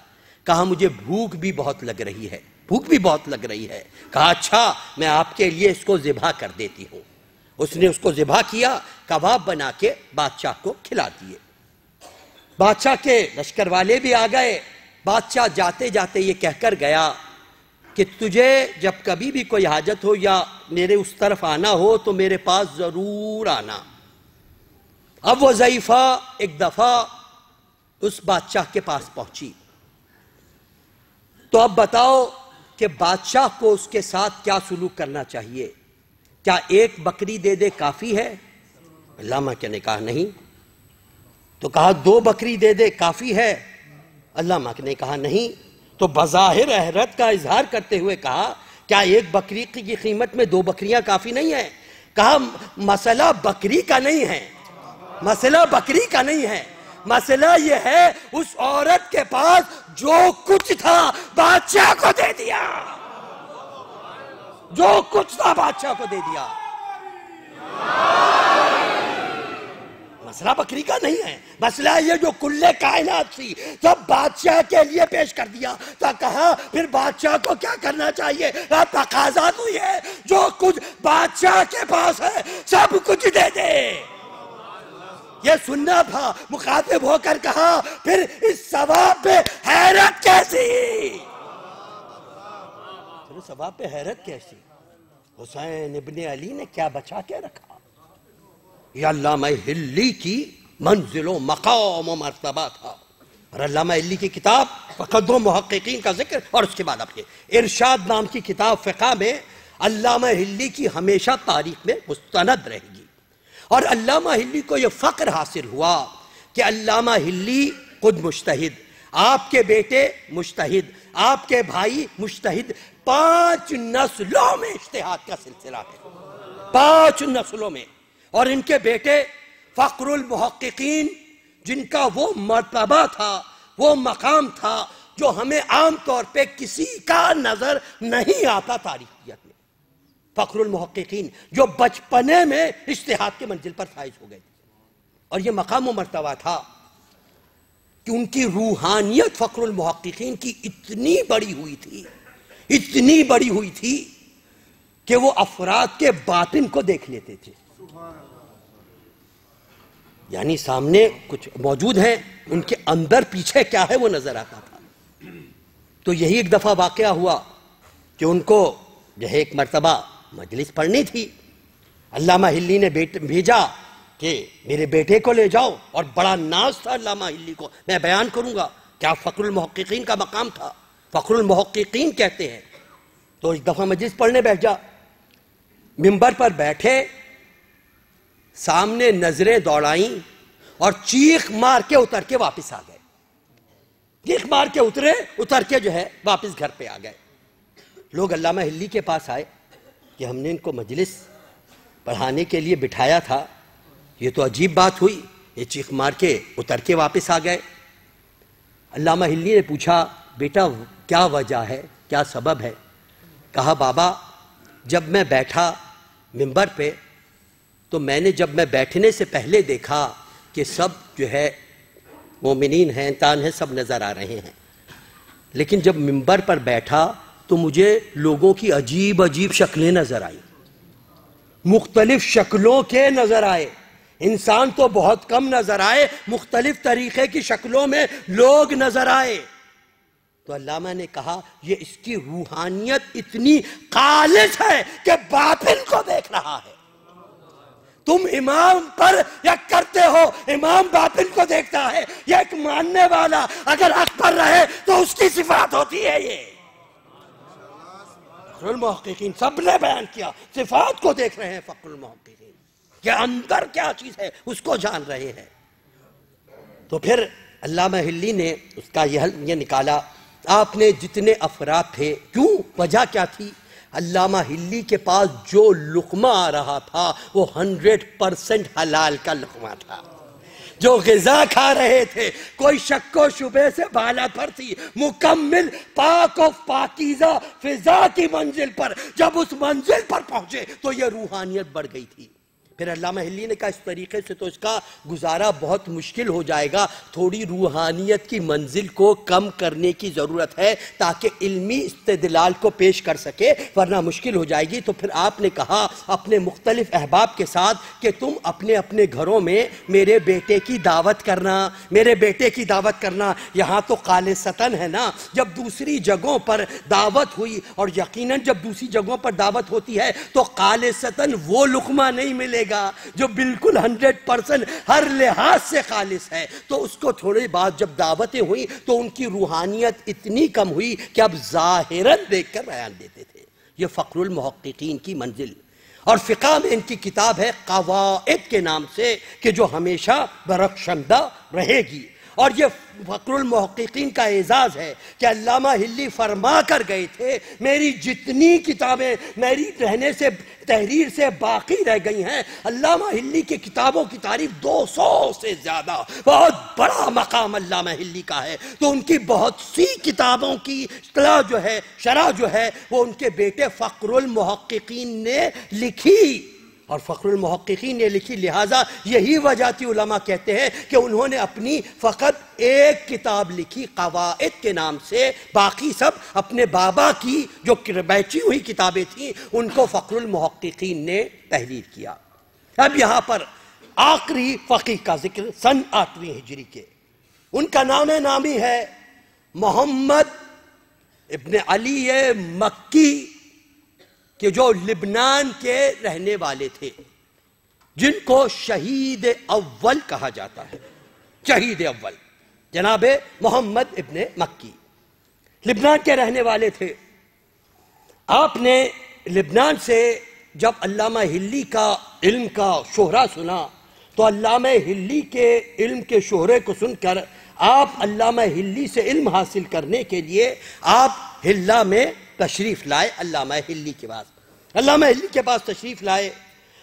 کہا مجھے بھوک بھی بہت لگ رہی ہے، بھوک بھی بہت لگ رہی ہے۔ کہا اچھا میں آپ کے لیے اس کو ذبح کر دیتی ہوں۔ اس نے اس کو ذبح کیا، کباب بنا کے بادشاہ کو کھلا دیے۔ بادشاہ کے لشکر والے بھی آ گئے۔ بادشاہ جاتے جاتے یہ کہہ کر گیا کہ تجھے جب کبھی بھی کوئی حاجت ہو یا میرے اس طرف آنا ہو تو میرے پاس ضرور آنا۔ اب وہ ضعیفہ ایک دفعہ اس بادشاہ کے پاس پہنچی، تو اب بتاؤ کہ بادشاہ کو اس کے ساتھ کیا سلوک کرنا چاہیے؟ کیا ایک بکری دے دے کافی ہے؟ علامہ نے کہا نہیں۔ تو کہا 2 بکری دے دے کافی ہے؟ علامہ نے کہا نہیں۔ تو بظاہر حیرت کا اظہار کرتے ہوئے کہا کیا ایک بکری کی قیمت میں 2 بکریاں کافی نہیں ہیں؟ کہا مسئلہ بکری کا نہیں ہے، مسئلہ بکری کا نہیں ہے، مسئلہ یہ ہے اس عورت کے پاس جو کچھ تھا بادشاہ کو دے دیا، جو کچھ تھا بادشاہ کو دے دیا۔ مسئلہ بکری کا نہیں ہے، مسئلہ یہ جو کل کائنات تھی جب بادشاہ کے لیے پیش کر دیا تو کہا پھر بادشاہ کو کیا کرنا چاہیے؟ تقاضا تو یہ ہے جو کچھ بادشاہ کے پاس ہے سب کچھ دے دے۔ یہ سننا تھا، مخاطب ہو کر کہا پھر اس ثواب پہ حیرت کیسی؟ ثواب پہ حیرت کیسی؟ حسین ابن علی نے کیا بچا کے رکھا؟ یہ علامہ ہلی کی منزل و مقام و مرتبہ تھا۔ اور علامہ ہلی کی کتاب فقہ و محققین کا ذکر، اور اس کے بعد اپنے ارشاد نام کی کتاب فقہ میں علامہ ہلی کی ہمیشہ تاریخ میں مستند رہے گی۔ اور علامہ ہلی کو یہ فخر حاصل ہوا کہ علامہ ہلی خود مجتہد، آپ کے بیٹے مجتہد، آپ کے بھائی مجتہد، 5 نسلوں میں اجتہاد کا سلسلہ ہے، 5 نسلوں میں۔ اور ان کے بیٹے فخر المحققین، جن کا وہ مرتبہ تھا، وہ مقام تھا جو ہمیں عام طور پہ کسی کا نظر نہیں آتا تاریخیت میں۔ فخر المحققین جو بچپنے میں اجتہاد کے منزل پر فائز ہو گئے تھے، اور یہ مقام و مرتبہ تھا کہ ان کی روحانیت فخر المحققین کی اتنی بڑی ہوئی تھی، اتنی بڑی ہوئی تھی کہ وہ افراد کے باطن کو دیکھ لیتے تھے۔ یعنی سامنے کچھ موجود ہیں، ان کے اندر پیچھے کیا ہے وہ نظر آتا تھا۔ تو یہی ایک دفعہ واقعہ ہوا کہ ان کو جو ہے ایک مرتبہ مجلس پڑھنی تھی، علامہ ہلی نے بھیجا کہ میرے بیٹے کو لے جاؤ، اور بڑا ناز تھا علامہ ہلی کو، میں بیان کروں گا کیا فخر المحققین کا مقام تھا، فخر المحققین کہتے ہیں۔ تو ایک دفعہ مجلس پڑھنے بیٹھ جا، منبر پر بیٹھے، سامنے نظریں دوڑائیں اور چیخ مار کے اتر کے واپس آ گئے. چیخ مار کے اتر کے جو ہے واپس گھر پہ آ گئے. لوگ علامہ ہلی کے پاس آئے کہ ہم نے ان کو مجلس پڑھانے کے لیے بٹھایا تھا، یہ تو عجیب بات ہوئی، یہ چیخ مار کے اتر کے واپس آ گئے. علامہ ہلی نے پوچھا بیٹا کیا وجہ ہے، کیا سبب ہے؟ کہا بابا جب میں بیٹھا منبر پہ تو میں نے جب میں بیٹھنے سے پہلے دیکھا کہ سب جو ہے مومنین ہیں، انسان ہیں، سب نظر آ رہے ہیں، لیکن جب منبر پر بیٹھا تو مجھے لوگوں کی عجیب عجیب شکلیں نظر آئیں، مختلف شکلوں کے نظر آئے. انسان تو بہت کم نظر آئے، مختلف طریقے کی شکلوں میں لوگ نظر آئے. تو علامہ نے کہا یہ اس کی روحانیت اتنی خالص ہے کہ باطن کو دیکھ رہا ہے. تم امام پر یک کرتے ہو، امام باطن کو دیکھتا ہے. یہ ایک ماننے والا اگر حق پر رہے تو اس کی صفات ہوتی ہے. یہ فخر المحققین سب نے بیان کیا، صفات کو دیکھ رہے ہیں فخر المحققین، کہ اندر کیا چیز ہے اس کو جان رہے ہیں. تو پھر علامہ ہلی نے اس کا یہ نکالا، آپ نے جتنے افراد تھے، کیوں وجہ کیا تھی؟ علامہ ہلی کے پاس جو لقمہ آ رہا تھا وہ 100% حلال کا لقمہ تھا. جو غذا کھا رہے تھے کوئی شک و شبہ سے بالا پر تھی، مکمل پاک و پاکیزہ فضا کی منزل پر. جب اس منزل پر پہنچے تو یہ روحانیت بڑھ گئی تھی. پھر علامہ ہلی نے کہا اس طریقے سے تو اس کا گزارا بہت مشکل ہو جائے گا، تھوڑی روحانیت کی منزل کو کم کرنے کی ضرورت ہے تاکہ علمی استدلال کو پیش کر سکے، ورنہ مشکل ہو جائے گی. تو پھر آپ نے کہا اپنے مختلف احباب کے ساتھ کہ تم اپنے اپنے گھروں میں میرے بیٹے کی دعوت کرنا، میرے بیٹے کی دعوت کرنا. یہاں تو خالصتاً ہے نا، جب دوسری جگہوں پر دعوت ہوئی، اور یقیناً جب دوسری جگہوں پر دعوت ہوتی ہے تو خالصتاً وہ لقمہ نہیں ملے گا جو بالکل 100% ہر لحاظ سے خالص ہے. تو اس کو تھوڑی بات جب دعوتیں ہوئی تو ان کی روحانیت اتنی کم ہوئی کہ اب ظاہراً دیکھ کر بیان دیتے تھے. یہ فخر المحققین کی منزل. اور فقہ میں ان کی کتاب ہے قواعد کے نام سے، کہ جو ہمیشہ برخشندہ رہے گی. اور یہ فخر المحققین کا اعزاز ہے کہ علامہ ہلی فرما کر گئے تھے میری جتنی کتابیں میری رہنے سے تحریر سے باقی رہ گئی ہیں، علامہ ہلی کی کتابوں کی تعریف 200 سے زیادہ، بہت بڑا مقام علامہ ہلی کا ہے. تو ان کی بہت سی کتابوں کی اصطلاح جو ہے، شرح جو ہے، وہ ان کے بیٹے فخر المحققین نے لکھی. اور فخر المحققین نے لکھی، لہٰذا یہی وجہ تھی علماء کہتے ہیں کہ انہوں نے اپنی فقط ایک کتاب لکھی قواعد کے نام سے، باقی سب اپنے بابا کی جو بیچی ہوئی کتابیں تھیں ان کو فخر المحققین نے تحریر کیا. اب یہاں پر آخری فقیہ کا ذکر سن 8ویں ہجری کے، ان کا نام نامی ہے محمد ابن علی مکی، کہ جو لبنان کے رہنے والے تھے، جن کو شہید اول کہا جاتا ہے. شہید اول جناب محمد ابن مکی لبنان کے رہنے والے تھے. آپ نے لبنان سے جب علامہ ہلی کا علم کا شہرہ سنا تو علامہ ہلی کے علم کے شہرے کو سن کر آپ علامہ ہلی سے علم حاصل کرنے کے لیے آپ ہلہ میں تشریف لائے. علامہ ہلی کے پاس تشریف لائے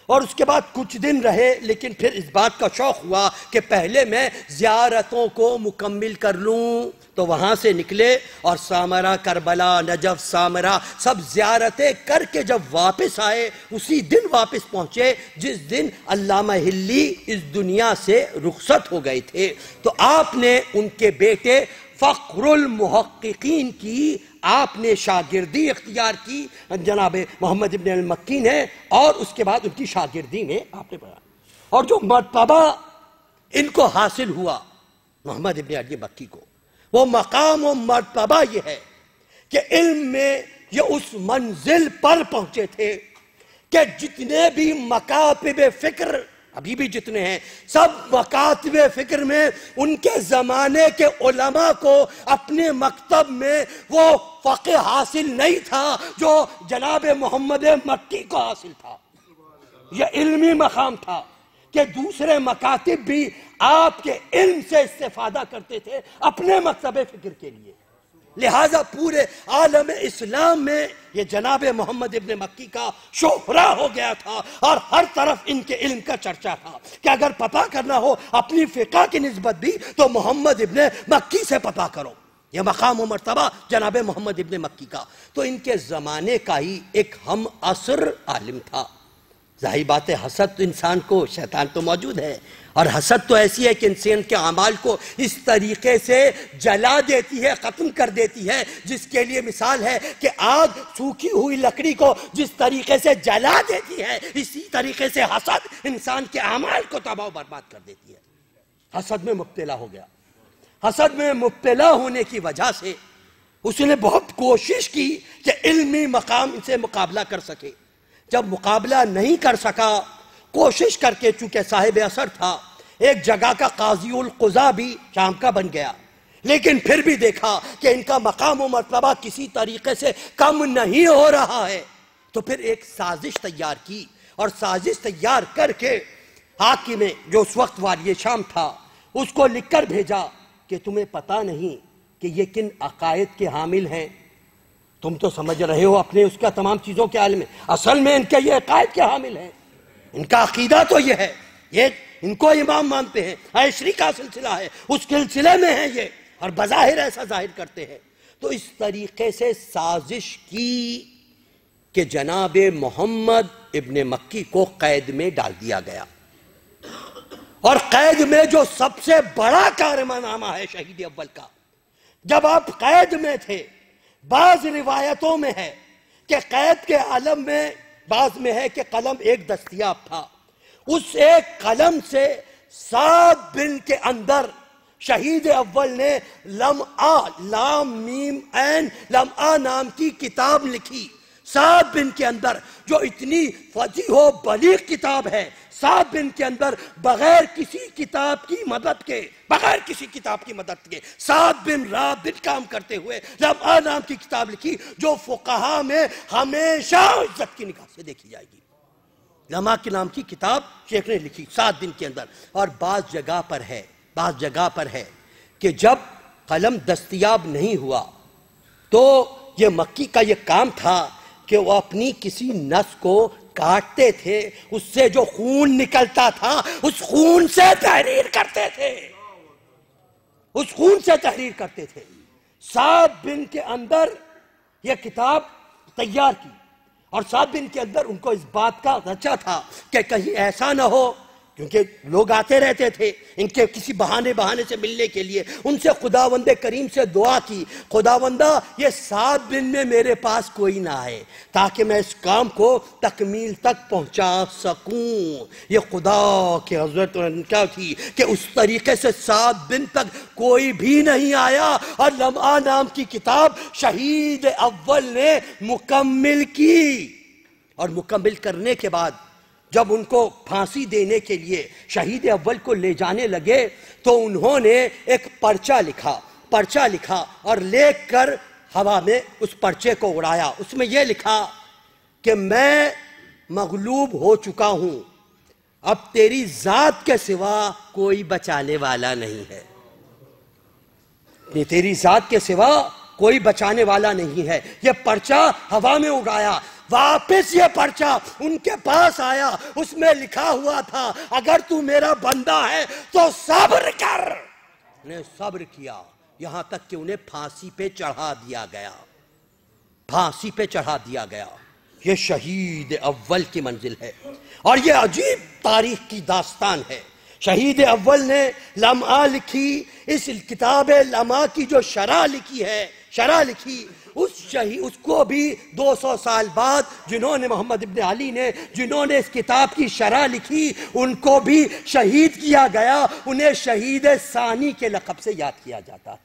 اور اس کے بعد کچھ دن رہے، لیکن پھر اس بات کا شوق ہوا کہ پہلے میں زیارتوں کو مکمل کر لوں. تو وہاں سے نکلے اور سامرا، کربلا، نجف، سامرا سب زیارتیں کر کے جب واپس آئے، اسی دن واپس پہنچے جس دن علامہ ہلی اس دنیا سے رخصت ہو گئے تھے. تو آپ نے ان کے بیٹے فخر المحققین کی آپ نے شاگردی اختیار کی. جناب محمد ابن المکی نے، اور اس کے بعد ان کی شاگردی میں آپ نے پڑھا. اور جو مرتبہ ان کو حاصل ہوا محمد ابن علی مکی کو، وہ مقام و مرتبہ یہ ہے کہ علم میں یہ اس منزل پر پہنچے تھے کہ جتنے بھی مکاتب فکر ابھی بھی جتنے ہیں، سب مکاتب فکر میں ان کے زمانے کے علماء کو اپنے مکتب میں وہ فقہ حاصل نہیں تھا جو جناب محمد مکی کو حاصل تھا. یہ علمی مقام تھا کہ دوسرے مکاتب بھی آپ کے علم سے استفادہ کرتے تھے اپنے مکتب فکر کے لیے. لہٰذا پورے عالم اسلام میں یہ جناب محمد ابن مکی کا شہرہ ہو گیا تھا اور ہر طرف ان کے علم کا چرچا تھا کہ اگر پتہ کرنا ہو اپنی فقہ کی نسبت بھی تو محمد ابن مکی سے پتہ کرو. یہ مقام و مرتبہ جناب محمد ابن مکی کا. تو ان کے زمانے کا ہی ایک ہم عصر عالم تھا. ظاہر بات ہے حسد تو انسان کو، شیطان تو موجود ہے، اور حسد تو ایسی ہے کہ انسان کے اعمال کو اس طریقے سے جلا دیتی ہے، ختم کر دیتی ہے، جس کے لیے مثال ہے کہ آگ سوکھی ہوئی لکڑی کو جس طریقے سے جلا دیتی ہے، اسی طریقے سے حسد انسان کے اعمال کو تباہ و برباد کر دیتی ہے. حسد میں مبتلا ہو گیا. حسد میں مبتلا ہونے کی وجہ سے اس نے بہت کوشش کی کہ علمی مقام سے مقابلہ کر سکے. جب مقابلہ نہیں کر سکا، کوشش کر کے، چونکہ صاحب اثر تھا، ایک جگہ کا قاضی القضا بھی شام کا بن گیا، لیکن پھر بھی دیکھا کہ ان کا مقام و مرتبہ کسی طریقے سے کم نہیں ہو رہا ہے. تو پھر ایک سازش تیار کی، اور سازش تیار کر کے حاکم جو اس وقت والی شام تھا اس کو لکھ کر بھیجا کہ تمہیں پتہ نہیں کہ یہ کن عقائد کے حامل ہیں. تم تو سمجھ رہے ہو اپنے اس کا تمام چیزوں کے عالم میں، اصل میں ان کے یہ عقائد کے حامل ہیں. ان کا عقیدہ تو یہ ہے، یہ ان کو امام مانتے ہیں، عیشری کا سلسلہ ہے، اس سلسلے میں ہیں یہ، اور بظاہر ایسا ظاہر کرتے ہیں. تو اس طریقے سے سازش کی کہ جناب محمد ابن مکی کو قید میں ڈال دیا گیا. اور قید میں جو سب سے بڑا کارنامہ ہے شہید اول کا، جب آپ قید میں تھے، بعض روایتوں میں ہے کہ قید کے عالم میں، بعض میں ہے کہ قلم ایک دستیاب تھا، اس ایک قلم سے 7 دن کے اندر شہید اول نے لمعہ، لام میم عین لمعہ نام کی کتاب لکھی. 7 دن کے اندر، جو اتنی فصیح و بلیغ کتاب ہے، 7 دن کے اندر بغیر کسی کتاب کی مدد کے، 7 دن رات دن کام کرتے ہوئے لمعہ نام کی کتاب لکھی، جو فقہا میں ہمیشہ عزت کی نگاہ سے دیکھی جائے گی. لمعہ کے نام کی کتاب شیخ نے لکھی 7 دن کے اندر. اور بعض جگہ پر ہے کہ جب قلم دستیاب نہیں ہوا تو یہ مکی کا یہ کام تھا کہ وہ اپنی کسی نس کو کاٹتے تھے، اس سے جو خون نکلتا تھا اس خون سے تحریر کرتے تھے. 7 دن کے اندر یہ کتاب تیار کی، اور 7 دن کے اندر ان کو اس بات کا خدشہ تھا کہ کہیں ایسا نہ ہو، کیونکہ لوگ آتے رہتے تھے ان کے کسی بہانے سے ملنے کے لیے. ان سے خداوند کریم سے دعا کی، خداوندہ یہ 7 دن میں میرے پاس کوئی نہ آئے تاکہ میں اس کام کو تکمیل تک پہنچا سکوں. یہ خدا کے حضرت کیا تھی کہ اس طریقے سے 7 دن تک کوئی بھی نہیں آیا، اور لمعہ نام کی کتاب شہید اول نے مکمل کی. اور مکمل کرنے کے بعد جب ان کو پھانسی دینے کے لیے شہید اول کو لے جانے لگے تو انہوں نے ایک پرچہ لکھا اور لے کر ہوا میں اس پرچے کو اڑایا. اس میں یہ لکھا کہ میں مغلوب ہو چکا ہوں، اب تیری ذات کے سوا کوئی بچانے والا نہیں ہے. تیری ذات کے سوا کوئی بچانے والا نہیں ہے. یہ پرچہ ہوا میں اڑایا. واپس یہ پرچہ ان کے پاس آیا، اس میں لکھا ہوا تھا اگر تو میرا بندہ ہے تو صبر کر. انہیں صبر کیا، یہاں تک کہ انہیں پھانسی پہ چڑھا دیا گیا. یہ شہید اول کی منزل ہے، اور یہ عجیب تاریخ کی داستان ہے. شہید اول نے لمعہ لکھی، اس کتاب لمعہ کی جو شرح لکھی اس کو بھی 200 سال بعد جنہوں نے محمد ابن علی نے جنہوں نے اس کتاب کی شرح لکھی ان کو بھی شہید کیا گیا. انہیں شہید ثانی کے لقب سے یاد کیا جاتا تھا.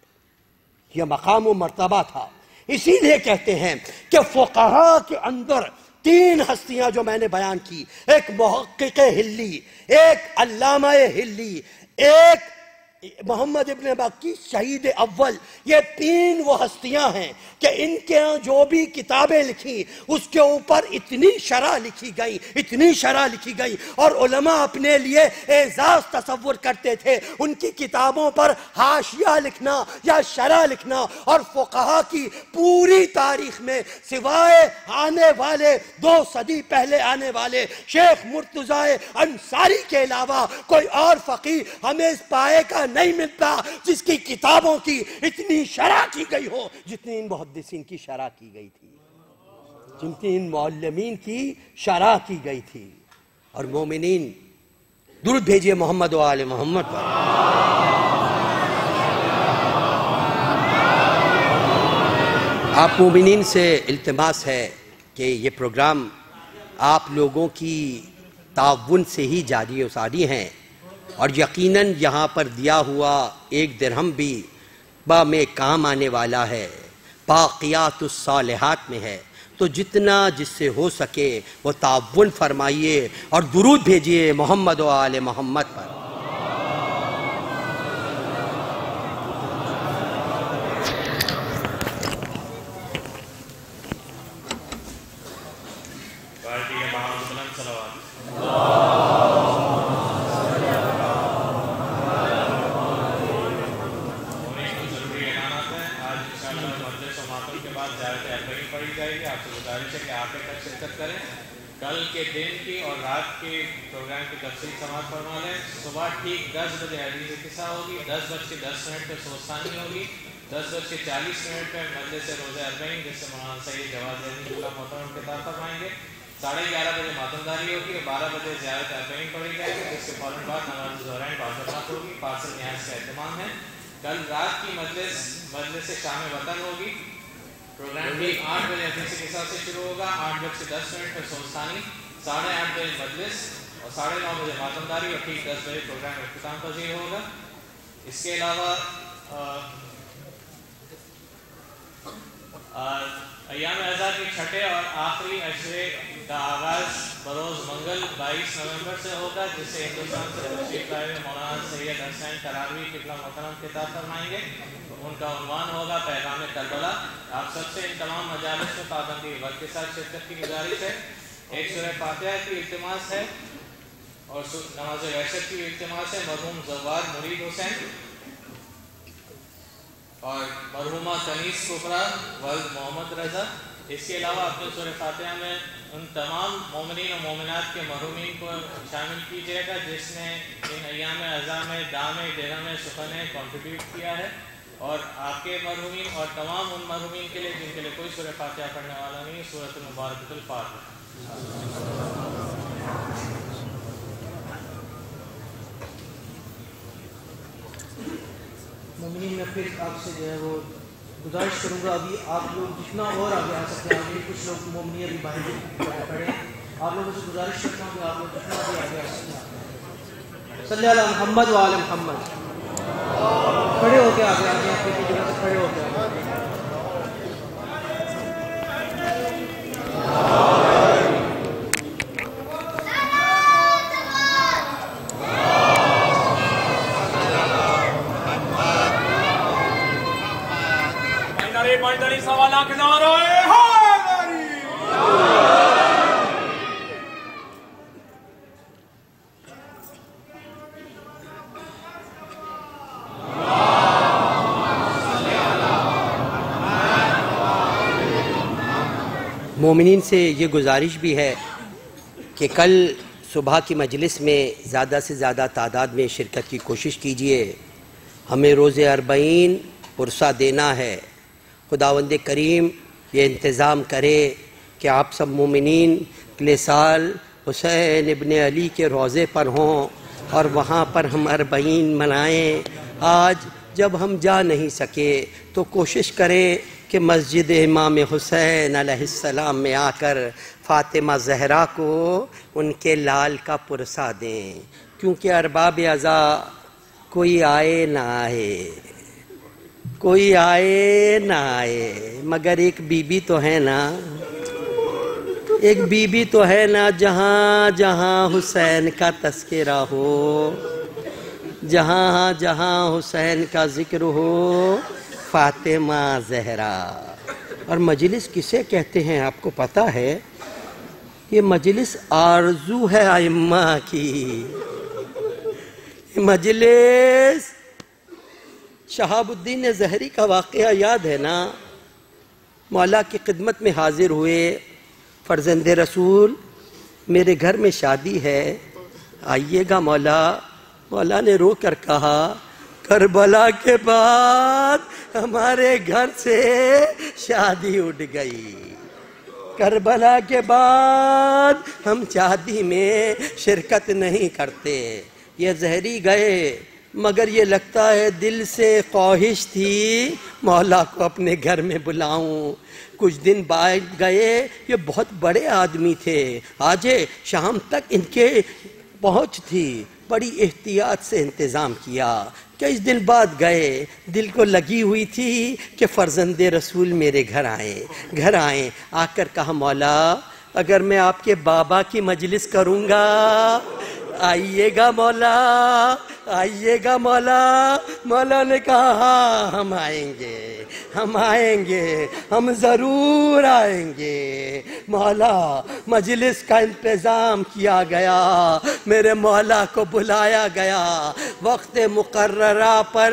یہ مقام و مرتبہ تھا. اسی لیے کہتے ہیں کہ فقہا کے اندر 3 ہستیاں جو میں نے بیان کی، ایک محقق ہلی، ایک علامہ ہلی، ایک محمد ابن بکی شہید اول، یہ تین وہ ہستیاں ہیں کہ ان کے ہاں جو بھی کتابیں لکھی اس کے اوپر اتنی شرح لکھی گئی اور علماء اپنے لیے اعزاز تصور کرتے تھے ان کی کتابوں پر حاشیہ لکھنا یا شرح لکھنا، اور فقہا کی پوری تاریخ میں سوائے آنے والے 2 صدی پہلے آنے والے شیخ مرتضی انصاری کے علاوہ کوئی اور فقیہ ہمیں اس پائے کا نہیں ملتا جس کی کتابوں کی اتنی شرح کی گئی ہو جتنی ان محدثین کی شرح کی گئی تھی، جتنی ان معلمین کی شرح کی گئی تھی۔ اور مومنین درود بھیجئے محمد و آل محمد پر۔ آپ مومنین سے التماس ہے کہ یہ پروگرام آپ لوگوں کی تعاون سے ہی جاری و ساری ہیں، اور یقیناً یہاں پر دیا ہوا 1 درہم بھی میں کام آنے والا ہے، باقیات الصالحات میں ہے، تو جتنا جس سے ہو سکے وہ تعاون فرمائیے اور درود بھیجئے محمد و آل محمد پر۔ کل کے دن کی اور رات کے پروگرام کی تفصیل سماعت فرما لیں۔ صبح ٹھیک 10 بجے حدیث قصہ ہوگی، 10:10 پہ سوستانی ہوگی، 10:40 پہ مجلس روزہ اربعین جس سے مولانا سید جواد ذہنی اللہ محترم خطاب فرمائیں گے، 11:30 بجے ماتمداری ہوگی اور 12 بجے زیارت اربعین پڑھی جائے گی، جس کے فوراً بعد نماز ظہرین باضابط ہوگی۔ پارسل نیاز کا اہتمام ہے۔ کل رات کی مجلس شام وطن ہوگی، پروگرام ٹھیک 8 بجے حدیث قصہ سے شروع ہوگا، 8:10 پہ سوستانی، 8:30 بجے مجلس اور 9:30 بجے ماتمداری اور ٹھیک 10 بجے پروگرام اختتام پذیر ہوگا۔ اس کے علاوہ ایام اعزا کے چھٹے اور آخری عشرے کا آغاز بروز منگل 22 نومبر سے ہوگا، جس سے ہندوستان سے تشریف لائے ہوئے مولانا سید حسین قراروی قبلہ محترم خطاب فرمائیں گے۔ ان کا عنوان ہوگا پیغام کربلا۔ آپ سب سے ان تمام مجالس میں پابندی وقت کے ساتھ شرکت کی گزارش ہے۔ ایک سورہ فاتحہ کی التماس ہے اور نماز وحشت کی التماس ہے۔ مرحوم زوار مرید حسین اور مرحومہ کنیز کبریٰ ولد محمد رضا۔ اس کے علاوہ اپنے سورہ فاتحہ میں ان تمام مومنین و مومنات کے مرحومین کو شامل کیجیے گا جس نے ان ایام اعزا میں دام درہم سخن کنٹریبیوٹ کیا ہے، اور آپ کے مرحومین اور تمام ان مرحومین کے لیے جن کے لیے کوئی سورہ فاتحہ پڑھنے والا نہیں، سورۃ المبارکۃ الفاتحہ۔ مومنین میں پھر آپ سے جو ہے وہ گزارش کروں گا، ابھی آپ لوگ جتنا اور آگے آ سکتے ہیں، آگے کچھ لوگ مومنین ابھی باہر کھڑے ہیں، آپ لوگوں سے گزارش کرتا ہوں کہ آپ لوگ جتنا بھی آگے آ سکتے ہیں۔ صلی اللہ علیہ محمد و آل محمد۔ کھڑے ہو کے آگے آگے آپ کی جگہ سے کھڑے ہو کے آگے۔ مومنین سے یہ گزارش بھی ہے کہ کل صبح کی مجلس میں زیادہ سے زیادہ تعداد میں شرکت کی کوشش کیجیے۔ ہمیں روز اربعین پرسہ دینا ہے۔ خداوند کریم یہ انتظام کرے کہ آپ سب مومنین اگلے سال حسین ابن علی کے روضے پر ہوں اور وہاں پر ہم اربعین منائیں۔ آج جب ہم جا نہیں سکے تو کوشش کریں کہ مسجد امام حسین علیہ السلام میں آ کر فاطمہ زہرا کو ان کے لال کا پرسہ دیں، کیونکہ ارباب عزا کوئی آئے نہ آئے، کوئی آئے نہ آئے، مگر ایک بی بی تو ہے نا، ایک بی بی تو ہے نا جہاں جہاں حسین کا تذکرہ ہو جہاں جہاں حسین کا ذکر ہو فاطمہ زہرا. اور مجلس کسے کہتے ہیں آپ کو پتہ ہے؟ یہ مجلس آرزو ہے ائمہ کی. مجلس شہاب الدین ظہری کا واقعہ یاد ہے نا؟ مولا کی خدمت میں حاضر ہوئے، فرزند رسول میرے گھر میں شادی ہے، آئیے گا مولا. مولا نے رو کر کہا کربلا کے بعد ہمارے گھر سے شادی اٹھ گئی، کربلا کے بعد ہم شادی میں شرکت نہیں کرتے. یہ ظہری گئے مگر یہ لگتا ہے دل سے خواہش تھی مولا کو اپنے گھر میں بلاؤں. کچھ دن بعد گئے، یہ بہت بڑے آدمی تھے، آج شام تک ان کے پہنچ تھی، بڑی احتیاط سے انتظام کیا. کئی دن بعد گئے، دل کو لگی ہوئی تھی کہ فرزند رسول میرے گھر آئیں. آ کر کہا مولا اگر میں آپ کے بابا کی مجلس کروں گا آئیے گا مولا، آئیے گا مولا. مولا نے کہا ہاں ہم آئیں گے، ہم ضرور آئیں گے. مولا مجلس کا انتظام کیا گیا، میرے مولا کو بلایا گیا. وقت مقررہ پر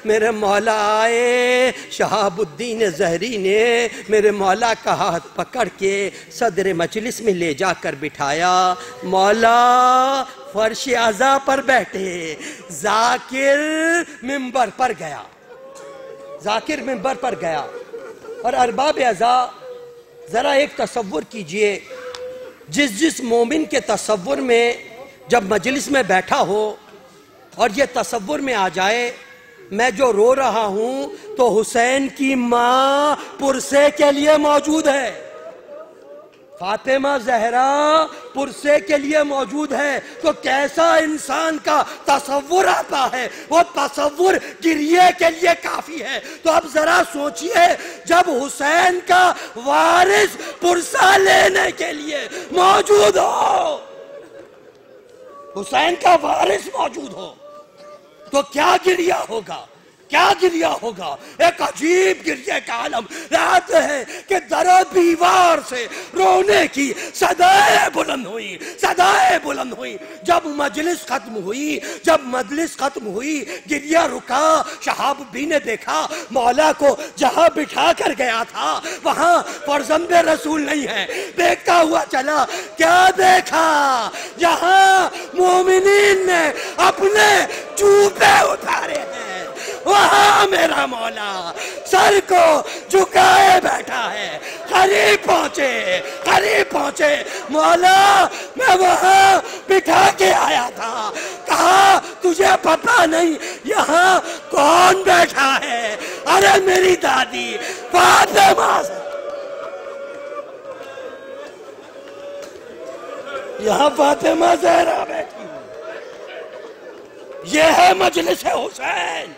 میرے مولا آئے. شہاب الدین ظہری نے میرے مولا کا ہاتھ پکڑ کے صدر مجلس میں لے جا کر بٹھایا. مولا فرش عزا پر بیٹھے، ذاکر منبر پر گیا. اور ارباب عزا ذرا ایک تصور کیجئے، جس مومن کے تصور میں جب مجلس میں بیٹھا ہو اور یہ تصور میں آ جائے میں جو رو رہا ہوں تو حسین کی ماں پرسے کے لیے موجود ہے، فاطمہ زہرا پرسے کے لیے موجود ہے، تو کیسا انسان کا تصور آتا ہے؟ وہ تصور گریے کے لیے کافی ہے. تو اب ذرا سوچئے جب حسین کا وارث پرسہ لینے کے لیے موجود ہو، حسین کا وارث موجود ہو تو کیا گریہ ہوگا؟ ایک عجیب گریہ کا عالم رات ہے کہ در و دیوار سے رونے کی صدائیں بلند ہوئی. جب مجلس ختم ہوئی گریہ رکا. شہاب الدین نے دیکھا مولا کو جہاں بٹھا کر گیا تھا وہاں فرزند رسول نہیں ہے. دیکھتا ہوا چلا، کیا دیکھا؟ جہاں مومنین نے اپنے چوپے اتارے ہیں وہاں میرا مولا سر کو جھکائے بیٹھا ہے. قریب پہنچے مولا میں وہاں بٹھا کے آیا تھا. کہا تجھے پتہ نہیں یہاں کون بیٹھا ہے؟ ارے میری دادی فاطمہ، یہاں فاطمہ زہرا بیٹھی. یہ ہے مجلس حسین.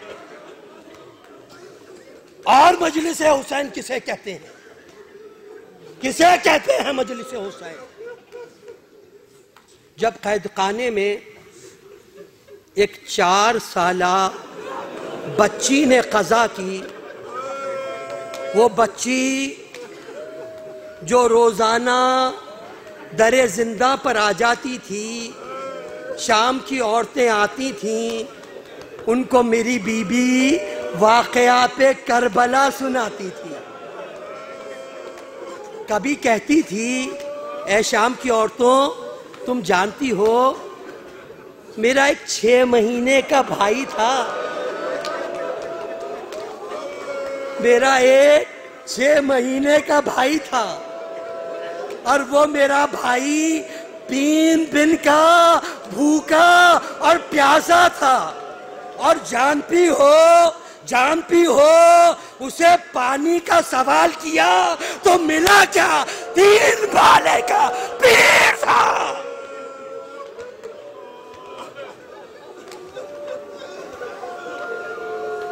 اور مجلس حسین کسے کہتے ہیں مجلس حسین؟ جب قید خانے میں ایک 4 سالہ بچی نے قضا کی، وہ بچی جو روزانہ در زندہ پر آ جاتی تھی، شام کی عورتیں آتی تھیں، ان کو میری بی بی واقعات کربلا سناتی تھی. کبھی کہتی تھی اے شام کی عورتوں تم جانتی ہو میرا ایک 6 مہینے کا بھائی تھا، اور وہ میرا بھائی 3 دن کا بھوکا اور پیاسا تھا، اور جانتی ہو اسے پانی کا سوال کیا تو ملا کیا؟ 3 بالے کا پیر تھا.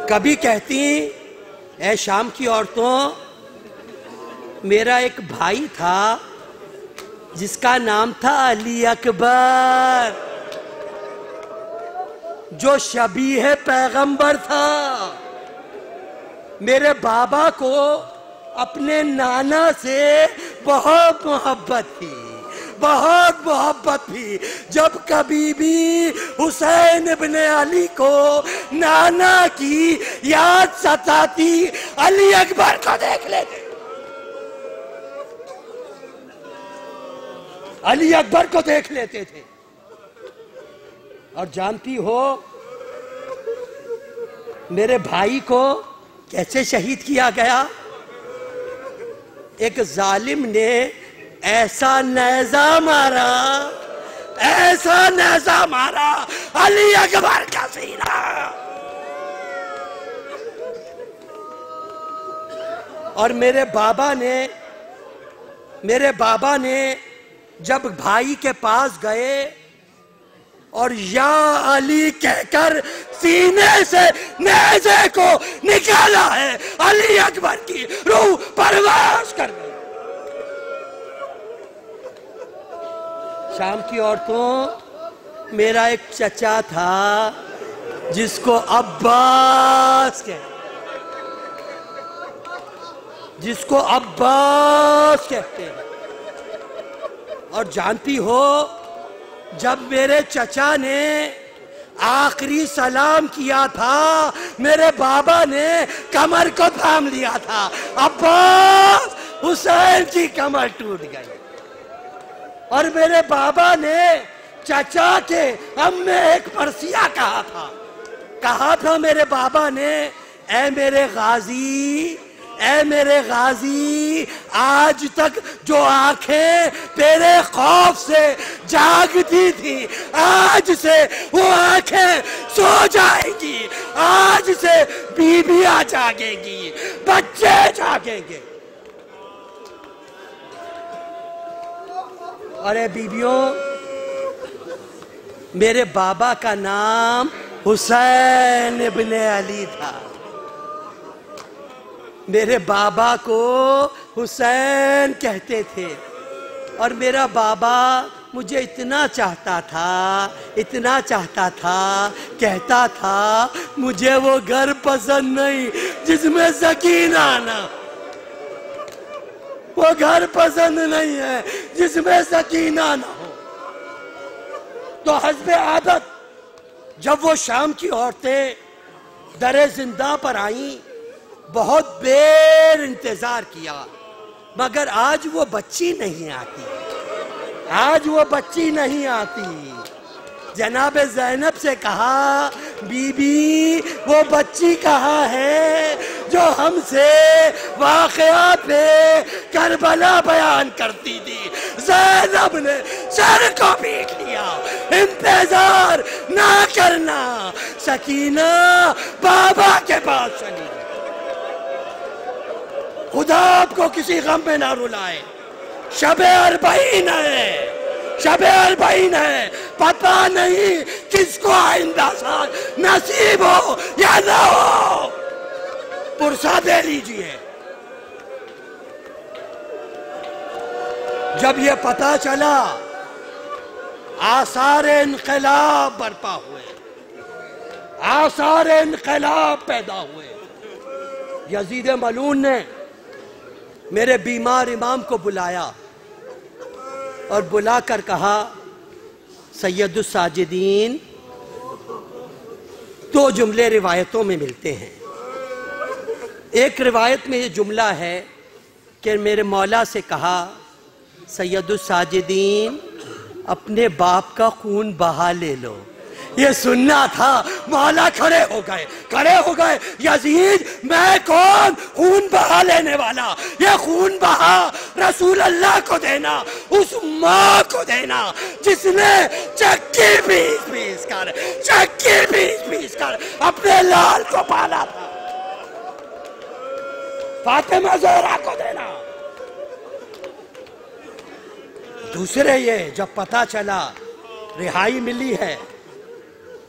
کبھی کہتی اے شام کی عورتوں میرا ایک بھائی تھا جس کا نام تھا علی اکبر، جو شبیہ پیغمبر تھا. میرے بابا کو اپنے نانا سے بہت محبت تھی، بہت محبت تھی. جب کبھی بھی حسین ابن علی کو نانا کی یاد ستاتی، علی اکبر کو دیکھ لیتے، علی اکبر کو دیکھ لیتے تھے. اور جانتی ہو میرے بھائی کو کیسے شہید کیا گیا؟ ایک ظالم نے ایسا نیزہ مارا، ایسا نیزہ مارا علی اکبر کا سینہ. اور میرے بابا نے جب بھائی کے پاس گئے اور یا علی کہہ کر سینے سے نیزے کو نکالا ہے، علی اکبر کی روح پرواز کر گئی. شام کی عورتوں، میرا ایک چچا تھا جس کو عباس کہتے ہیں. اور جانتی ہو جب میرے چچا نے آخری سلام کیا تھا، میرے بابا نے کمر کو تھام لیا تھا. عباس، حسین کی کمر ٹوٹ گئی. اور میرے بابا نے چچا کے ہم نے ایک پرسیہ کہا تھا میرے بابا نے، اے میرے غازی، آج تک جو آنکھیں تیرے خوف سے جاگتی تھی، آج سے وہ آنکھیں سو جائیں گی. آج سے بیویاں جاگیں گی، بچے جاگیں گے. ارے بیویوں، میرے بابا کا نام حسین ابن علی تھا. میرے بابا کو حسین کہتے تھے. اور میرا بابا مجھے اتنا چاہتا تھا، کہتا تھا مجھے وہ گھر پسند نہیں جس میں سکینہ نہ، وہ گھر پسند نہیں ہے جس میں سکینہ نہ ہو. تو حسب عادت جب وہ شام کی عورتیں در زندہ پر آئیں، بہت دیر انتظار کیا، مگر آج وہ بچی نہیں آتی. جناب زینب سے کہا، بی بی وہ بچی کہاں ہے جو ہم سے واقعات کربلا بیان کرتی تھی؟ زینب نے سر کو پیٹ لیا، انتظار نہ کرنا. سکینہ بابا کے پاس چلی. خدا آپ کو کسی غم میں نہ رلائے. شب 40 ہے، پتہ نہیں کس کو آئندہ سال نصیب ہو یا نہ ہو. پرسہ دے لیجئے. جب یہ پتہ چلا، آثار انقلاب برپا ہوئے، آثار انقلاب پیدا ہوئے. یزید ملعون نے میرے بیمار امام کو بلایا اور بلا کر کہا، سید الساجدین، 2 جملے روایتوں میں ملتے ہیں. ایک روایت میں یہ جملہ ہے کہ میرے مولا سے کہا، سید الساجدین، اپنے باپ کا خون بہا لے لو. یہ سننا تھا. مولا کھڑے ہو گئے. یزید، میں کون؟ خون بہا لینے والا. یہ خون بہا رسول اللہ کو دینا، اس ماں کو دینا جس نے چکی پیس کر اپنے لال کو پالا تھا. فاطمہ زہرا کو دینا. دوسرے یہ جب پتہ چلا رہائی ملی ہے،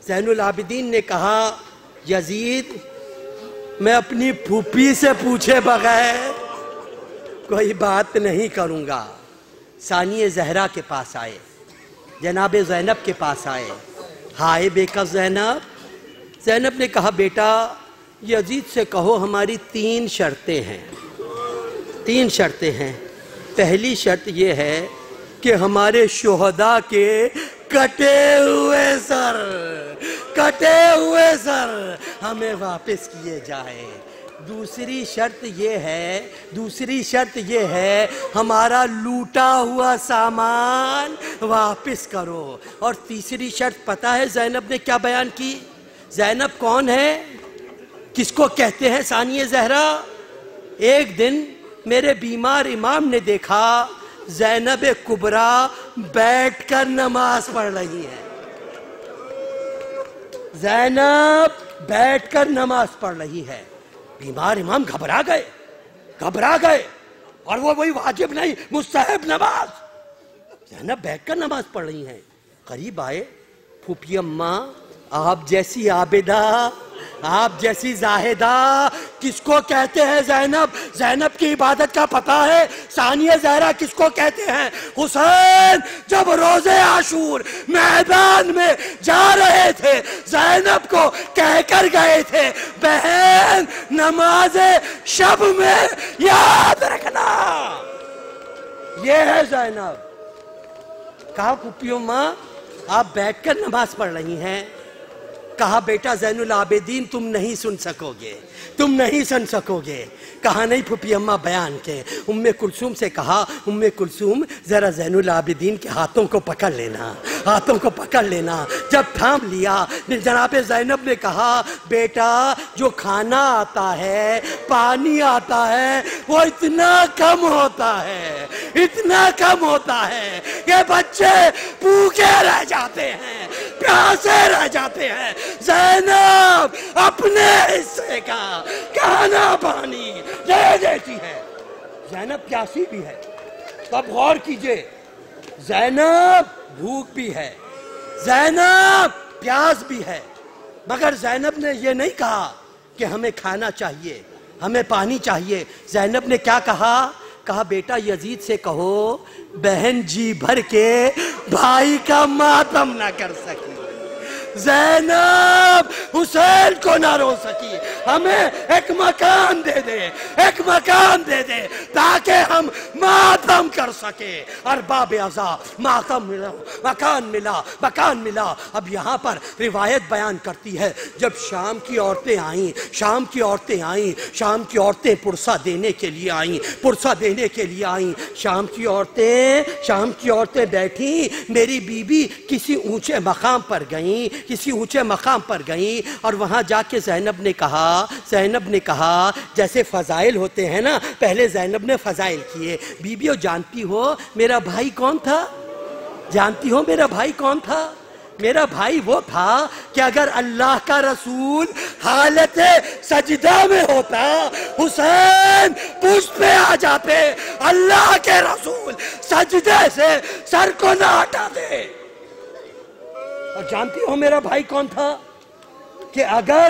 زین العابدین نے کہا، یزید، میں اپنی پھوپھی سے پوچھے بغیر کوئی بات نہیں کروں گا. ثانی زہرا کے پاس آئے، جناب زینب کے پاس آئے. ہائے بے کس زینب، زینب نے کہا بیٹا یزید سے کہو ہماری 3 شرطیں ہیں، 3 شرطیں ہیں۔ پہلی شرط یہ ہے کہ ہمارے شہداء کے کٹے ہوئے سر ہمیں واپس کیے جائیں۔ دوسری شرط یہ ہے ہمارا لوٹا ہوا سامان واپس کرو۔ اور تیسری شرط پتہ ہے زینب نے کیا بیان کی؟ زینب کون ہے؟ کس کو کہتے ہیں ثانیہ زہرا؟ ایک دن میرے بیمار امام نے دیکھا زینب کبریٰ بیٹھ کر نماز پڑھ رہی ہے، زینب بیٹھ کر نماز پڑھ رہی ہے۔ بیمار امام گھبرا گئے اور وہ وہی واجب نہیں مستحب نماز، زینب بیٹھ کر نماز پڑھ رہی ہیں۔ قریب آئے، پھوپھی اماں آپ جیسی عابدہ، آپ جیسی زاہدہ کس کو کہتے ہیں؟ زینب کی عبادت کا پتہ ہے؟ ثانیہ زہرا کس کو کہتے ہیں؟ حسین جب روزے عاشور میدان میں جا رہے تھے زینب کو کہہ کر گئے تھے بہن نماز شب میں یاد رکھنا۔ یہ ہے زینب۔ کہا پھوپھی اماں آپ بیٹھ کر نماز پڑھ رہی ہیں۔ کہا بیٹا زین العابدین تم نہیں سن سکو گے۔ کہا نہیں پھوپھی اماں بیان کے۔ ام کلثوم سے کہا ام کلثوم ذرا زین العابدین کے ہاتھوں کو پکڑ لینا۔ جب تھام لیا جناب زینب نے کہا بیٹا جو کھانا آتا ہے پانی آتا ہے وہ اتنا کم ہوتا ہے کہ بچے بھوکے رہ جاتے ہیں، پیاسے رہ جاتے ہیں۔ زینب اپنے حصے کا کھانا پانی دے دیتی ہے۔ زینب پیاسی بھی ہے، تب غور کیجئے، زینب بھوک بھی ہے، زینب پیاس بھی ہے، مگر زینب نے یہ نہیں کہا کہ ہمیں کھانا چاہیے، ہمیں پانی چاہیے۔ زینب نے کیا کہا؟ کہا بیٹا یزید سے کہو بہن جی بھر کے بھائی کا ماتم نہ کر سکی، زینب حسین کو نہ رو سکی، ہمیں ایک مکان دے دے تاکہ ہم ماتم کر سکے۔ ارباب عزا مکان ملا۔ اب یہاں پر روایت بیان کرتی ہے جب شام کی عورتیں آئیں، شام کی عورتیں پرسہ دینے کے لیے آئیں، شام کی عورتیں بیٹھیں، میری بیوی کسی اونچے مقام پر گئیں اور وہاں جا کے زینب نے کہا جیسے فضائل ہوتے ہیں نا، پہلے زینب نے فضائل کیے۔ بیبیو جانتی ہو میرا بھائی کون تھا؟ میرا بھائی وہ تھا کہ اگر اللہ کا رسول حالت سجدہ میں ہوتا حسین پشت پہ آ جاتے، اللہ کے رسول سجدے سے سر کو نہ ہٹاتے۔ اور جانتی ہو میرا بھائی کون تھا؟ کہ اگر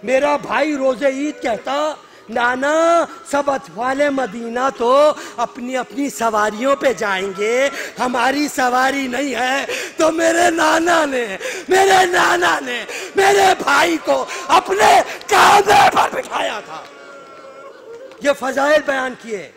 میرا بھائی روزے عید کہتا نانا سب اطفال مدینہ تو اپنی سواریوں پہ جائیں گے، ہماری سواری نہیں ہے، تو میرے نانا نے میرے بھائی کو اپنے کاندھے پر بٹھایا تھا۔ یہ فضائل بیان کیے۔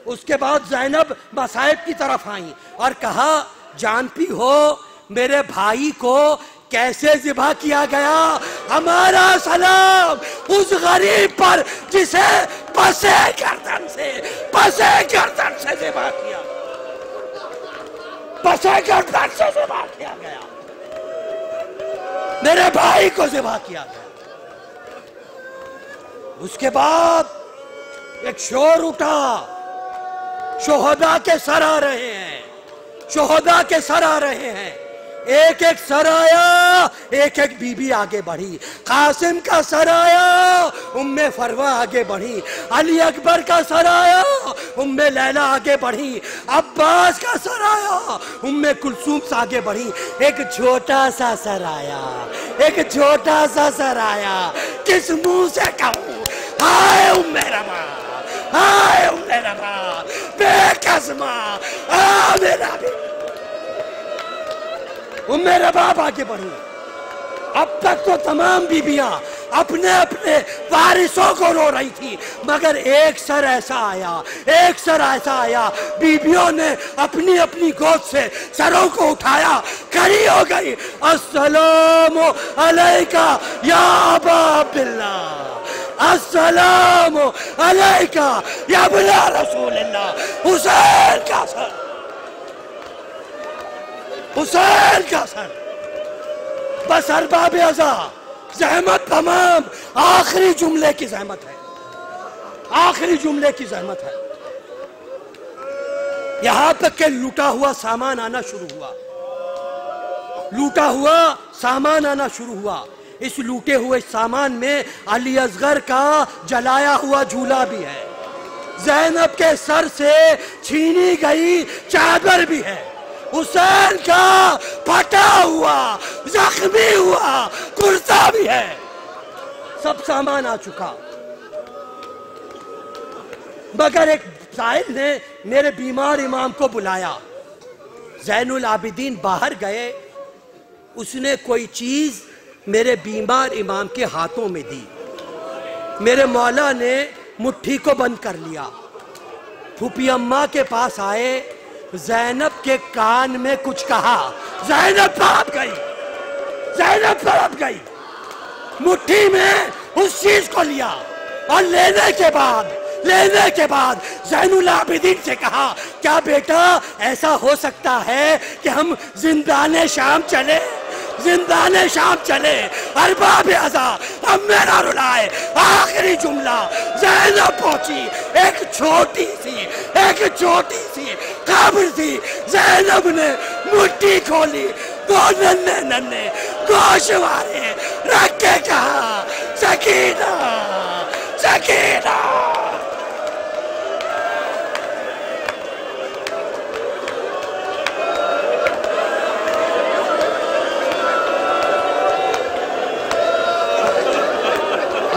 اس کے بعد زینب مصائب کی طرف آئیں اور کہا جانتی ہو میرے بھائی کو کیسے ذبح کیا گیا؟ ہمارا سلام اس غریب پر جسے پسے گردن سے ذبح کیا، گیا، میرے بھائی کو ذبح کیا گیا۔ اس کے بعد ایک شور اٹھا، شہداء کے سر آ رہے ہیں، ایک سر آیا، ایک بی آگے بڑھی، قاسم کا سر آیا، ام فروہ آگے بڑھی، علی اکبر کا سر آیا، ام لیلہ آگے بڑھی، عباس کا سر آیا، ام کلثوم سے آگے بڑھی، ایک چھوٹا سا سر آیا، کس منہ سے کہوں ہائے ام ربا بے قسمہ میرا بھی ام رباب آگے بڑھی، اب تک تو تمام بیبیاں اپنے اپنے وارثوں کو رو رہی تھی، مگر ایک سر ایسا آیا بیبیوں نے اپنی اپنی گود سے سروں کو اٹھایا، کھڑی ہو گئی، السلام علیکہ یا ابا عبداللہ، السلام علیکہ یا ابن رسول اللہ، حسین کا سر، بس ارباب عزا زحمت تمام، آخری جملے کی زحمت ہے، یہاں تک کہ لوٹا ہوا سامان آنا شروع ہوا، اس لوٹے ہوئے سامان میں علی اصغر کا جلایا ہوا جھولا بھی ہے، زینب کے سر سے چھینی گئی چادر بھی ہے، حسین کا پھٹا ہوا زخمی ہوا کرتا بھی ہے، سب سامان آ چکا، مگر ایک سائل نے میرے بیمار امام کو بلایا، زین العابدین باہر گئے، اس نے کوئی چیز میرے بیمار امام کے ہاتھوں میں دی، میرے مولا نے مٹھی کو بند کر لیا، پھوپھی اماں کے پاس آئے، زینب کے کان میں کچھ کہا، زینب تڑپ گئی، مٹھی میں اس چیز کو لیا، اور لینے کے بعد زین العابدین سے کہا، کیا بیٹا ایسا ہو سکتا ہے کہ ہم زندان شام چلے، ارباب عزا اب میرا رلائے، آخری جملہ، زینب پہنچی، ایک چھوٹی سی قبر تھی، زینب نے مٹھی کھولی، دو ننھے گوشوارے رکھ کے کہا، سکینہ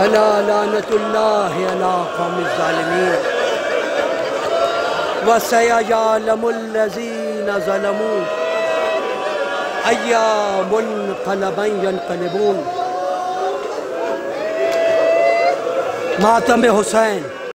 الا لعنت اللہ علی قوم الظالمین وسیعلم الذین ظلموا ای منقلبا ینقلبون۔ ماتم حسین